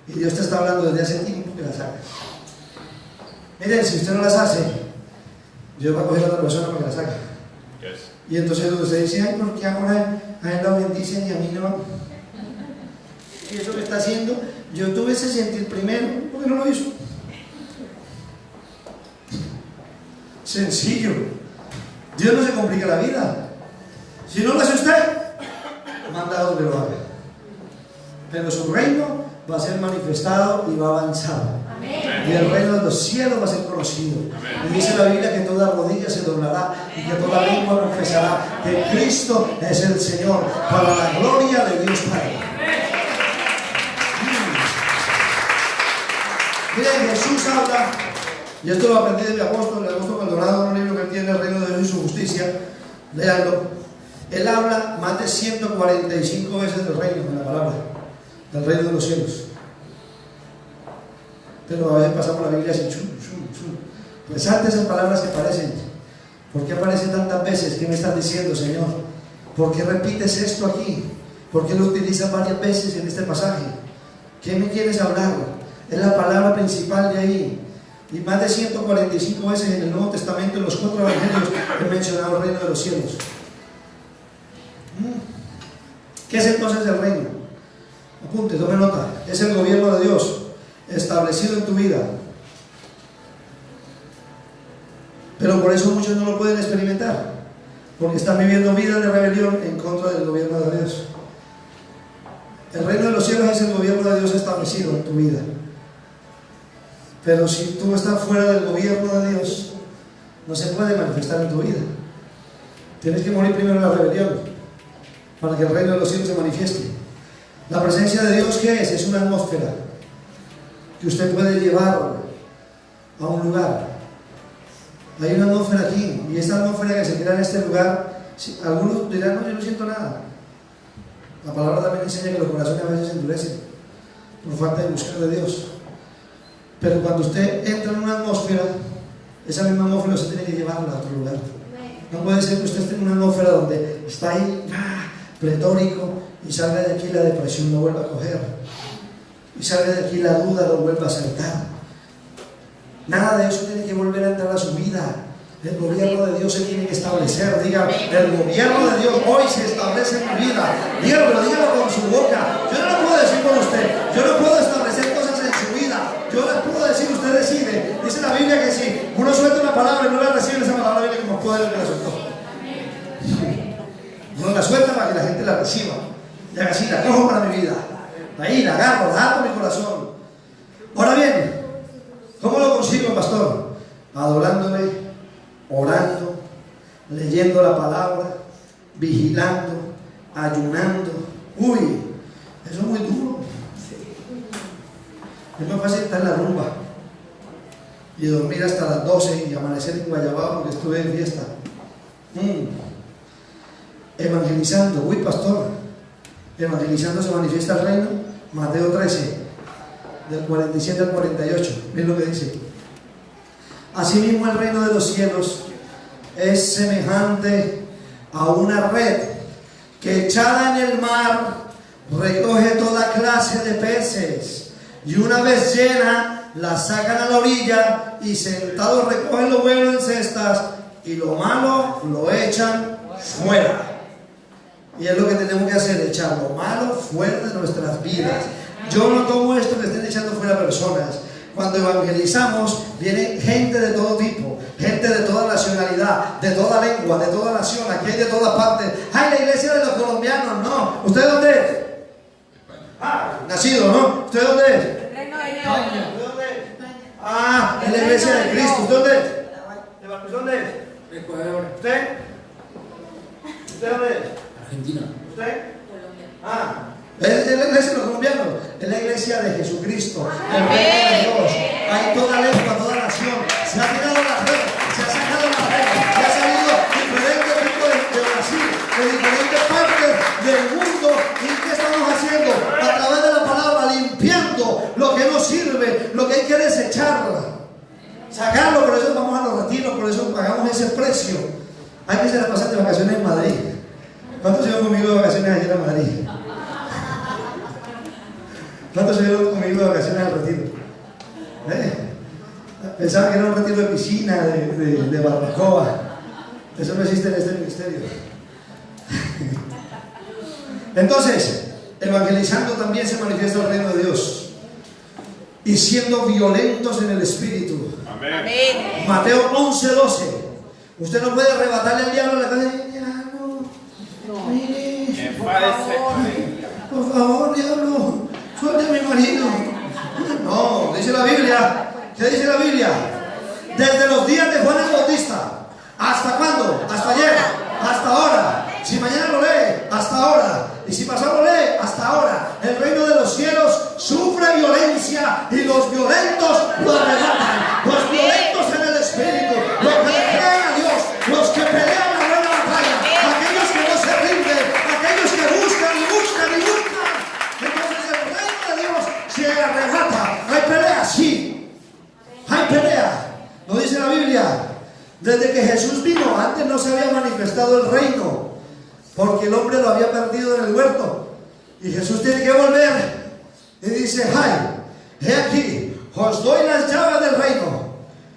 y Dios te está hablando desde hace tiempo que las hagas. Miren, si usted no las hace, Dios va a coger a otra persona para que las haga. Yes. Y entonces usted dice: ay, ¿por qué ahora a él lo bendicen y a mí no? Y eso que está haciendo, yo tuve ese sentir primero, ¿por qué no lo hizo? Sencillo. Dios no se complica la vida. Si no lo hace usted, manda a otro que lo haga. Pero su reino va a ser manifestado y va a avanzar. Amén. Y el reino de los cielos va a ser conocido. Amén. Y dice la Biblia que toda rodilla se doblará y que toda lengua confesará que Cristo es el Señor, para la gloria de Dios Padre. Miren, Jesús habla, y esto lo aprendí de mi apóstol, el apóstol Maldonado, en un libro que tiene El reino de Dios y su justicia. Léanlo. Él habla más de 145 veces del reino en la palabra, del reino de los cielos. Pero a veces pasamos la Biblia así, pues antes esas palabras que aparecen, ¿por qué aparecen tantas veces? ¿Qué me estás diciendo, Señor? ¿Por qué repites esto aquí? ¿Por qué lo utilizas varias veces en este pasaje? ¿Qué me quieres hablar? Es la palabra principal de ahí. Y más de 145 veces en el Nuevo Testamento, en los 4 evangelios, he mencionado el reino de los cielos. ¿Qué es entonces el reino? Apunte, tome nota. Es el gobierno de Dios establecido en tu vida. Pero por eso muchos no lo pueden experimentar, porque están viviendo vidas de rebelión en contra del gobierno de Dios. El reino de los cielos es el gobierno de Dios establecido en tu vida. Pero si tú estás fuera del gobierno de Dios, no se puede manifestar en tu vida. Tienes que morir primero en la rebelión para que el reino de los cielos se manifieste. La presencia de Dios, ¿qué es? Es una atmósfera que usted puede llevar a un lugar. Hay una atmósfera aquí, y esta atmósfera que se crea en este lugar, algunos dirán: no, yo no siento nada. La palabra también enseña que los corazones a veces se endurecen por falta de buscar de Dios. Pero cuando usted entra en una atmósfera, esa misma atmósfera usted tiene que llevarla a otro lugar. No puede ser que usted esté en una atmósfera donde está ahí pletórico y salga de aquí la depresión lo vuelva a coger, y salga de aquí la duda lo vuelva a asaltar. Nada de eso tiene que volver a entrar a su vida. El gobierno de Dios se tiene que establecer. Diga: el gobierno de Dios hoy se establece en mi vida. Dígalo, dígalo con su boca. Yo no lo puedo decir por usted. Yo no puedo establecer cosas en su vida. Yo les puedo decir, usted decide. Dice la Biblia que si uno suelta una palabra y no la recibe, esa palabra viene como poder que la soltó. Uno la suelta para que la gente la reciba. Y haga así: la cojo para mi vida. Ahí la agarro, la ato mi corazón. Ahora bien, ¿cómo lo consigo, pastor? Adorándole, orando, leyendo la palabra, vigilando, ayunando. Uy, eso es muy duro. Es más fácil estar en la rumba y dormir hasta las 12 y amanecer en Guayabao porque estuve en fiesta. Evangelizando. Uy, pastor, evangelizando se manifiesta el reino. Mateo 13, del 47 al 48. Miren lo que dice. Asimismo el reino de los cielos es semejante a una red que echada en el mar recoge toda clase de peces, y una vez llena la sacan a la orilla y sentados recogen lo bueno en cestas y lo malo lo echan fuera. Y es lo que tenemos que hacer, echar lo malo fuera de nuestras vidas. Yo no tomo esto que estén echando fuera personas. Cuando evangelizamos, viene gente de todo tipo, gente de toda nacionalidad, de toda lengua, de toda nación. Aquí hay de todas partes. ¡Ay, la iglesia de los colombianos! No. ¿Usted dónde es? Ah, nacido, ¿no? ¿Usted dónde es? España. ¿Usted dónde es? Ah, es la iglesia de Cristo. ¿Usted dónde es? ¿De dónde es? Ecuador. ¿Usted? ¿Usted dónde es? Argentina. ¿Usted? Ah. Es la iglesia de los colombianos, es la iglesia de Jesucristo, el reino de Dios. Hay toda lengua, toda nación. Se ha tirado la red, se ha sacado la red, se ha salido diferentes tipos de Brasil, de diferentes partes del mundo. ¿Y qué estamos haciendo? A través de la palabra, limpiando lo que no sirve, lo que hay que desechar, sacarlo. Por eso vamos a los retiros, por eso pagamos ese precio. Hay que se la pasan de vacaciones en Madrid. ¿Cuántos se iban conmigo de vacaciones ayer a Madrid? ¿Cuántos se iban conmigo de vacaciones al retiro? Pensaban que era un retiro de piscina, de barbacoa. Eso no existe en este ministerio. Entonces, evangelizando también se manifiesta el reino de Dios. Y siendo violentos en el espíritu. Amén. Mateo 11:12. Usted no puede arrebatarle al diablo la cabeza. Mire, por favor, diablo, suelte a mi marido. No, dice la Biblia. ¿Qué dice la Biblia? Desde los días de Juan el Bautista. ¿Hasta cuándo? Hasta ayer. Hasta ahora. Si mañana lo lee, hasta ahora. Y si pasado lo lee, hasta ahora. El reino de los cielos sufre violencia y los violentos lo arrebatan. Los violentos en el espíritu, los que le creen a Dios, los que pelean la buena batalla, aquellos que no se rinden, aquellos que buscan y buscan y buscan. Entonces el reino de Dios se arrebata. Hay pelea, sí. Hay pelea. ¿No dice la Biblia? Desde que Jesús vino, antes no se había manifestado el reino, porque el hombre lo había perdido en el huerto. Y Jesús tiene que volver. Y dice: ay, he aquí, os doy las llaves del reino.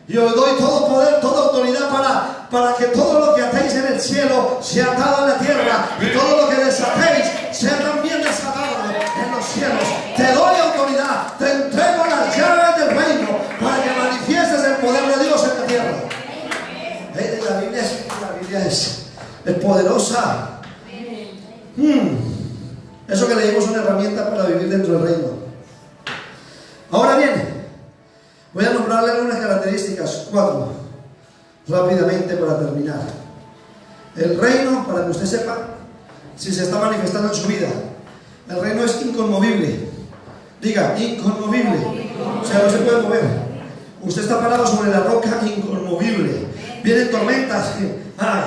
Y os doy todo poder, toda autoridad para que todo lo que atéis en el cielo sea atado en la tierra. Y todo lo que desatéis sea también desatado en los cielos. Te doy autoridad, te entrego las llaves del reino para que manifiestes el poder de Dios en la tierra. La Biblia es poderosa. Eso que leímos es una herramienta para vivir dentro del reino. Ahora bien, voy a nombrarle algunas características, 4, rápidamente para terminar. El reino, para que usted sepa si se está manifestando en su vida, el reino es inconmovible. Diga, inconmovible. O sea, no se puede mover. Usted está parado sobre la roca inconmovible. Vienen tormentas. Ay,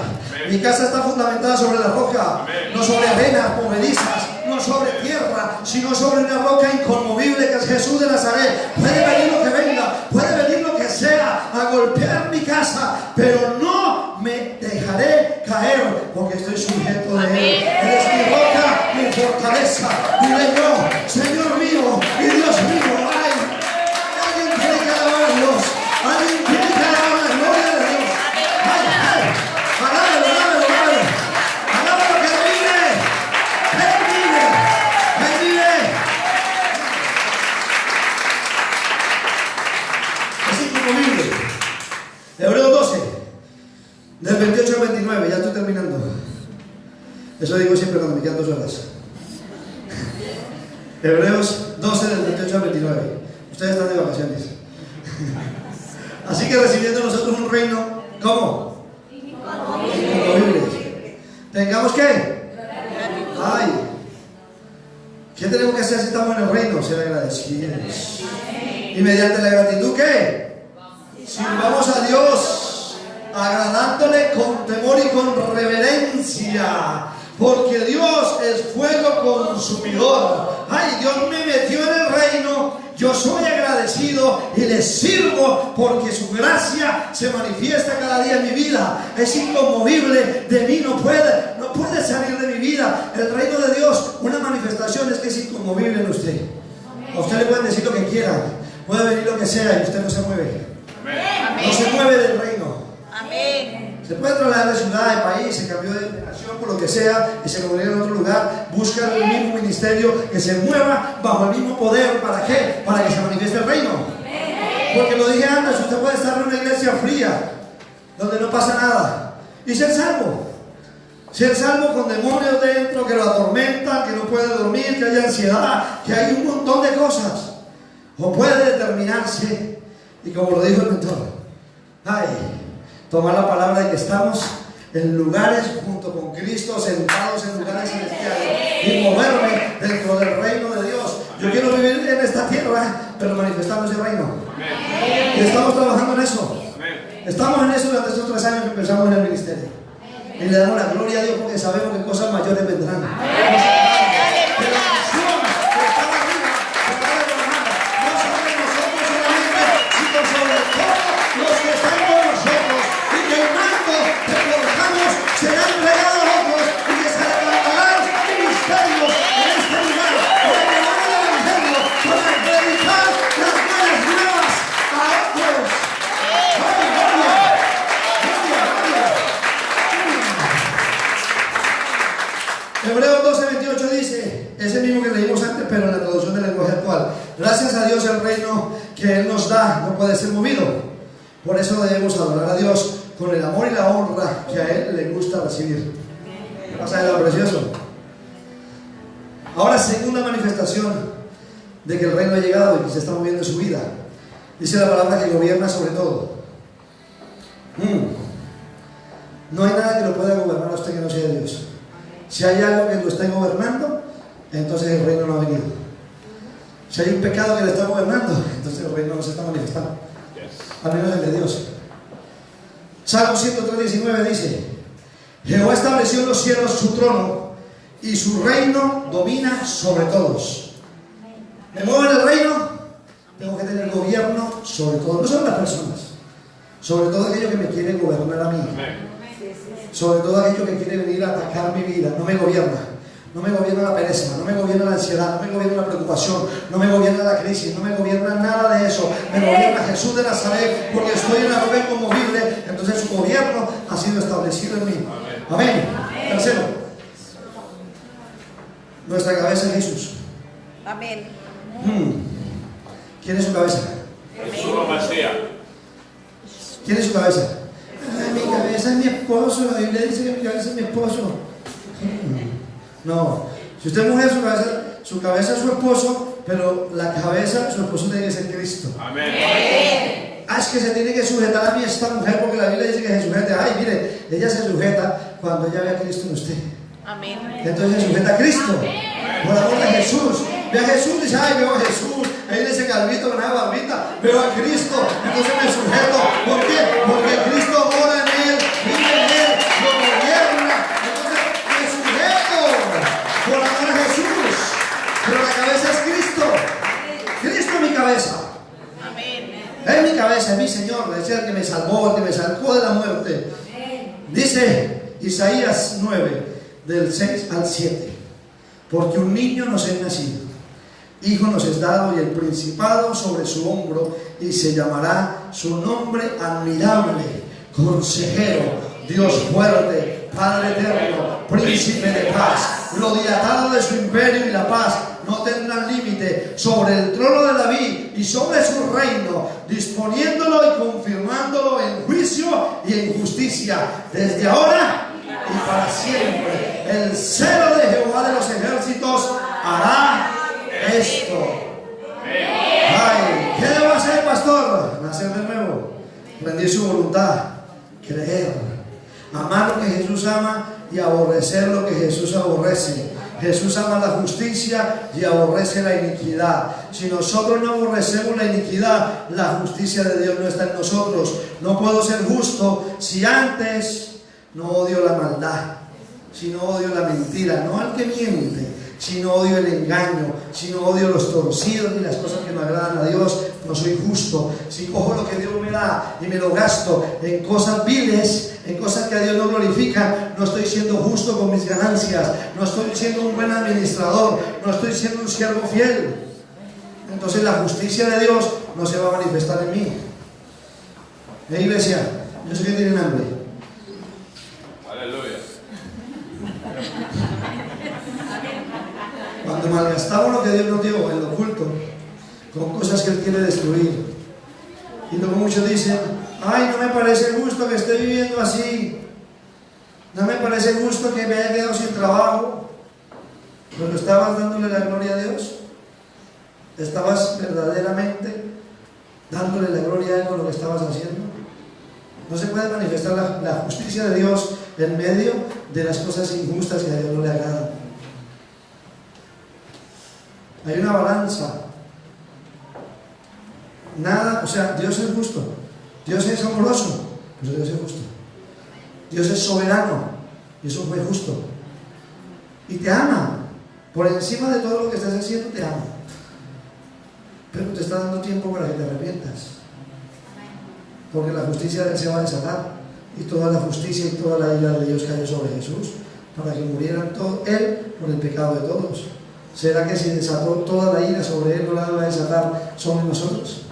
mi casa está fundamentada sobre la roca, no sobre arenas movedizas, no sobre tierra, sino sobre una roca inconmovible que es Jesús de Nazaret. Puede venir lo que venga, puede venir lo que sea a golpear mi casa, pero no me dejaré caer porque estoy sujeto de Él. Él es mi roca, mi fortaleza. Dile yo, Señor mío y Dios mío. Ay, alguien tiene que alabar a Dios, alguien tiene que alabar la gloria de Dios. Ay, ay, alábalo, alábalo, alábalo. Alábalo que Él vive. Él vive. Él vive. Es inconmovible. Hebreos 12, del 28 al 29, ya estoy terminando. Eso digo siempre cuando me quedan 2 horas. Hebreos 12, del 28 al 29. Ustedes están de vacaciones. Así que recibiendo nosotros un reino, ¿cómo? Inconmovible. ¿Tengamos qué? Ay, ¿qué tenemos que hacer si estamos en el reino? Ser agradecidos. Y mediante la gratitud, ¿qué? Sirvamos a Dios, agradándole con temor y con reverencia. porque Dios es fuego consumidor. Ay, Dios me metió en el reino, yo soy agradecido y le sirvo porque su gracia se manifiesta cada día en mi vida. Es inconmovible, de mí no puede salir de mi vida. El reino de Dios, una manifestación es que es inconmovible en usted. A usted le pueden decir lo que quieran, puede venir lo que sea y usted no se mueve. No se mueve del reino. Amén. Se puede trasladar de ciudad, de país, se cambió de nación, por lo que sea, y se congrega en otro lugar, busca el mismo ministerio, que se mueva bajo el mismo poder. ¿Para qué? Para que se manifieste el reino. Porque lo dije antes, usted puede estar en una iglesia fría, donde no pasa nada, y ser salvo. Ser salvo con demonios dentro que lo atormentan, que no puede dormir, que hay ansiedad, que hay un montón de cosas. O puede determinarse, y como lo dijo el mentor, tomar la palabra de que estamos en lugares junto con Cristo, sentados en lugares celestiales, y moverme dentro del reino de Dios. Yo quiero vivir en esta tierra, pero manifestando ese reino. Y estamos trabajando en eso. Estamos en eso durante estos 3 años que empezamos en el ministerio. Y le damos la gloria a Dios porque sabemos que cosas mayores vendrán. Hebreos 12:28 dice, ese mismo que leímos antes, pero en la traducción del lenguaje actual: gracias a Dios el reino que Él nos da no puede ser movido. Por eso debemos adorar a Dios con el amor y la honra que a Él le gusta recibir. ¿Pasa de lo precioso? Ahora, segunda manifestación de que el reino ha llegado y que se está moviendo en su vida. Dice la palabra que gobierna sobre todo. No hay nada que lo pueda gobernar a usted que no sea Dios. Si hay algo que lo esté gobernando, entonces el reino no ha venido. Si hay un pecado que le está gobernando, entonces el reino no se está manifestando. Al menos el de Dios. Salmo 103:19 dice: Jehová estableció en los cielos su trono y su reino domina sobre todos. ¿Me muevo en el reino? Tengo que tener gobierno sobre todo, no sobre las personas, sobre todo aquello que me quiere gobernar a mí. Sobre todo aquello que quiere venir a atacar mi vida. No me gobierna. No me gobierna la pereza, no me gobierna la ansiedad, no me gobierna la preocupación, no me gobierna la crisis, no me gobierna nada de eso. Me gobierna Jesús de Nazaret, porque estoy en la roca inconmovible. Entonces su gobierno ha sido establecido en mí. Amén. Tercero, nuestra cabeza es Jesús. Amén. ¿Quién es su cabeza? Jesús Mesías. ¿Quién es su cabeza? Mi cabeza es mi esposo. La Biblia dice que mi cabeza es mi esposo. No, si usted es mujer, su cabeza es su esposo, pero la cabeza, su esposo tiene que ser Cristo. Amén. Es que se tiene que sujetar a mí esta mujer, porque la Biblia dice que se sujete. Ay, mire, ella se sujeta cuando ella ve a Cristo en usted. Amén. Entonces se sujeta a Cristo, por amor de Jesús. Ve a Jesús y dice: ay, veo a Jesús, ahí en ese calvito con esa barbita, veo a Cristo, entonces me sujeto. ¿Por qué? Porque Cristo mora en él, vive en él, lo gobierna. Entonces me sujeto por amor a Jesús. Pero la cabeza es Cristo. Cristo es mi cabeza. Es mi cabeza, es mi Señor, es el que me salvó, el que me sacó de la muerte. Dice Isaías 9, del 6 al 7: porque un niño nos es nacido, hijo nos es dado, y el principado sobre su hombro, y se llamará su nombre admirable, consejero, Dios fuerte, Padre eterno, príncipe de paz. Lo dilatado de su imperio y la paz no tendrán límite sobre el trono de David y sobre su reino, disponiéndolo y confirmándolo en juicio y en justicia, desde ahora y para siempre. El celo de Jehová de los ejércitos hará esto. Ay, ¿qué debo hacer, pastor? Nacer de nuevo, rendir su voluntad, creer, amar lo que Jesús ama y aborrecer lo que Jesús aborrece. Jesús ama la justicia y aborrece la iniquidad. Si nosotros no aborrecemos la iniquidad, la justicia de Dios no está en nosotros. No puedo ser justo si antes no odio la maldad. sino odio la mentira, no al que miente, sino odio el engaño, sino odio los torcidos y las cosas que no agradan a Dios. No soy justo. Si cojo lo que Dios me da y me lo gasto en cosas viles, en cosas que a Dios no glorifican, no estoy siendo justo con mis ganancias, no estoy siendo un buen administrador, no estoy siendo un siervo fiel. Entonces la justicia de Dios no se va a manifestar en mí. Iglesia, yo sé que tienen hambre. Aleluya. Cuando malgastamos lo que Dios nos dio en lo oculto, con cosas que Él quiere destruir, y luego muchos dicen: ay, no me parece justo que esté viviendo así, no me parece justo que me haya quedado sin trabajo. Pero estabas dándole la gloria a Dios, estabas verdaderamente dándole la gloria a Él con lo que estabas haciendo. No se puede manifestar la justicia de Dios en medio de las cosas injustas que a Dios no le agradan. Hay una balanza. Nada, o sea, Dios es justo, Dios es amoroso, pero Dios es justo. Dios es soberano, y eso fue justo. Y te ama, por encima de todo lo que estás haciendo, te ama. Pero te está dando tiempo para que te arrepientas. Porque la justicia de Él se va a desatar, y toda la justicia y toda la ira de Dios cayó sobre Jesús, para que murieran Él por el pecado de todos. ¿Será que si desató toda la ira sobre Él, no la va a desatar sobre nosotros?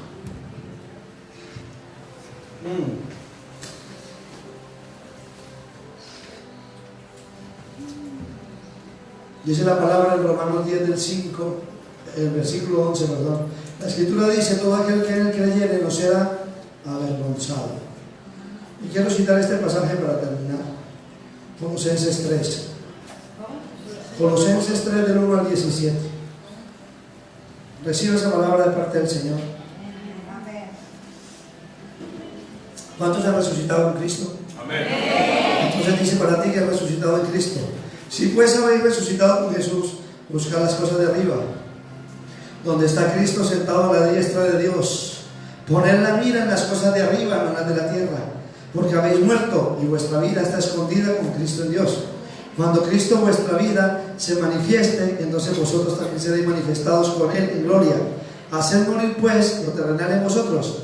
Dice la palabra en Romanos 10 del 5, el versículo 11, perdón. La Escritura dice: todo aquel que en Él creyere no será avergonzado. Y quiero citar este pasaje para terminar. Colosenses 3. Colosenses 3 del 1 al 17. Recibe esa palabra de parte del Señor. ¿Cuántos han resucitado en Cristo? Amén. Entonces dice para ti que has resucitado en Cristo. Si pues habéis resucitado con Jesús, buscad las cosas de arriba, donde está Cristo sentado a la diestra de Dios. Poned la mira en las cosas de arriba, no en las de la tierra, porque habéis muerto y vuestra vida está escondida con Cristo en Dios. Cuando Cristo vuestra vida se manifieste, entonces vosotros también seréis manifestados con Él en gloria. Haced morir pues lo terrenal en vosotros: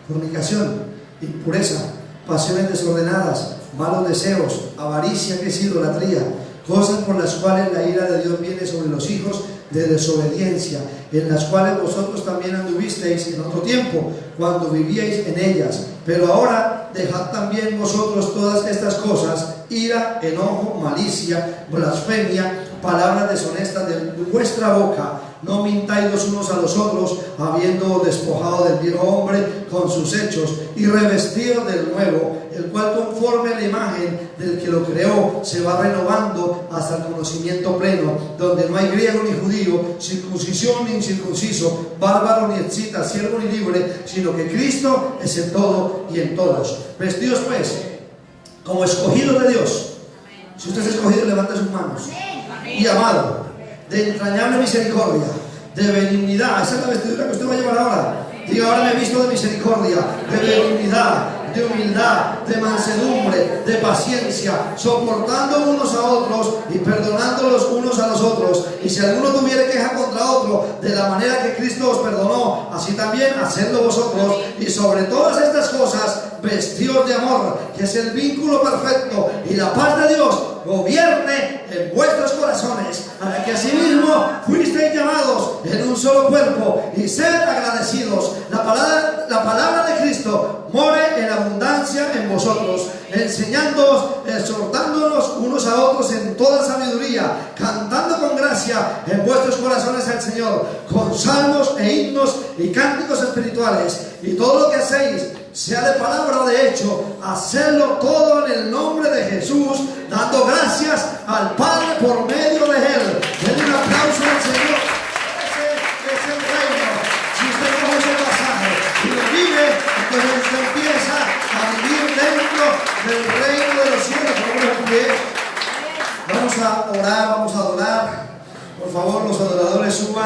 fornicación, impureza, pasiones desordenadas, malos deseos, avaricia, que es idolatría, cosas por las cuales la ira de Dios viene sobre los hijos de desobediencia, en las cuales vosotros también anduvisteis en otro tiempo, cuando vivíais en ellas. Pero ahora dejad también vosotros todas estas cosas: ira, enojo, malicia, blasfemia, palabras deshonestas de vuestra boca. No mintáis los unos a los otros, habiendo despojado del viejo hombre con sus hechos, y revestidos del nuevo, el cual conforme a la imagen del que lo creó se va renovando hasta el conocimiento pleno, donde no hay griego ni judío, circuncisión ni incircunciso, bárbaro ni escita, siervo ni libre, sino que Cristo es en todo y en todos. Vestidos pues como escogidos de Dios. Si usted es escogido, levanta sus manos. Y amado, de entrañable misericordia, de benignidad. Esa es la vestidura que usted va a llevar ahora. Diga: ahora me he visto de misericordia, de benignidad, de humildad, de mansedumbre, de paciencia, soportando unos a otros y perdonando los unos a los otros. Y si alguno tuviere queja contra otro, de la manera que Cristo os perdonó, así también hacedlo vosotros. Y sobre todas estas cosas, vestíos de amor, que es el vínculo perfecto, y la paz de Dios gobierne en vuestros corazones, para que asimismo fuisteis llamados en un solo cuerpo, y sed agradecidos. La palabra de Cristo more en abundancia en vosotros, enseñándoos, exhortándonos unos a otros en toda sabiduría, cantando con gracia en vuestros corazones al Señor, con salmos e himnos y cánticos espirituales. Y todo lo que hacéis, sea de palabra o de hecho, hacedlo todo en el nombre de Jesús, dando gracias al Padre por medio de Él. Den un aplauso al Señor. Ese es el reino. Si usted coge ese pasaje y lo vive, entonces usted empieza a vivir dentro del reino de los cielos. Vamos a orar, vamos a adorar. Por favor, los adoradores suban.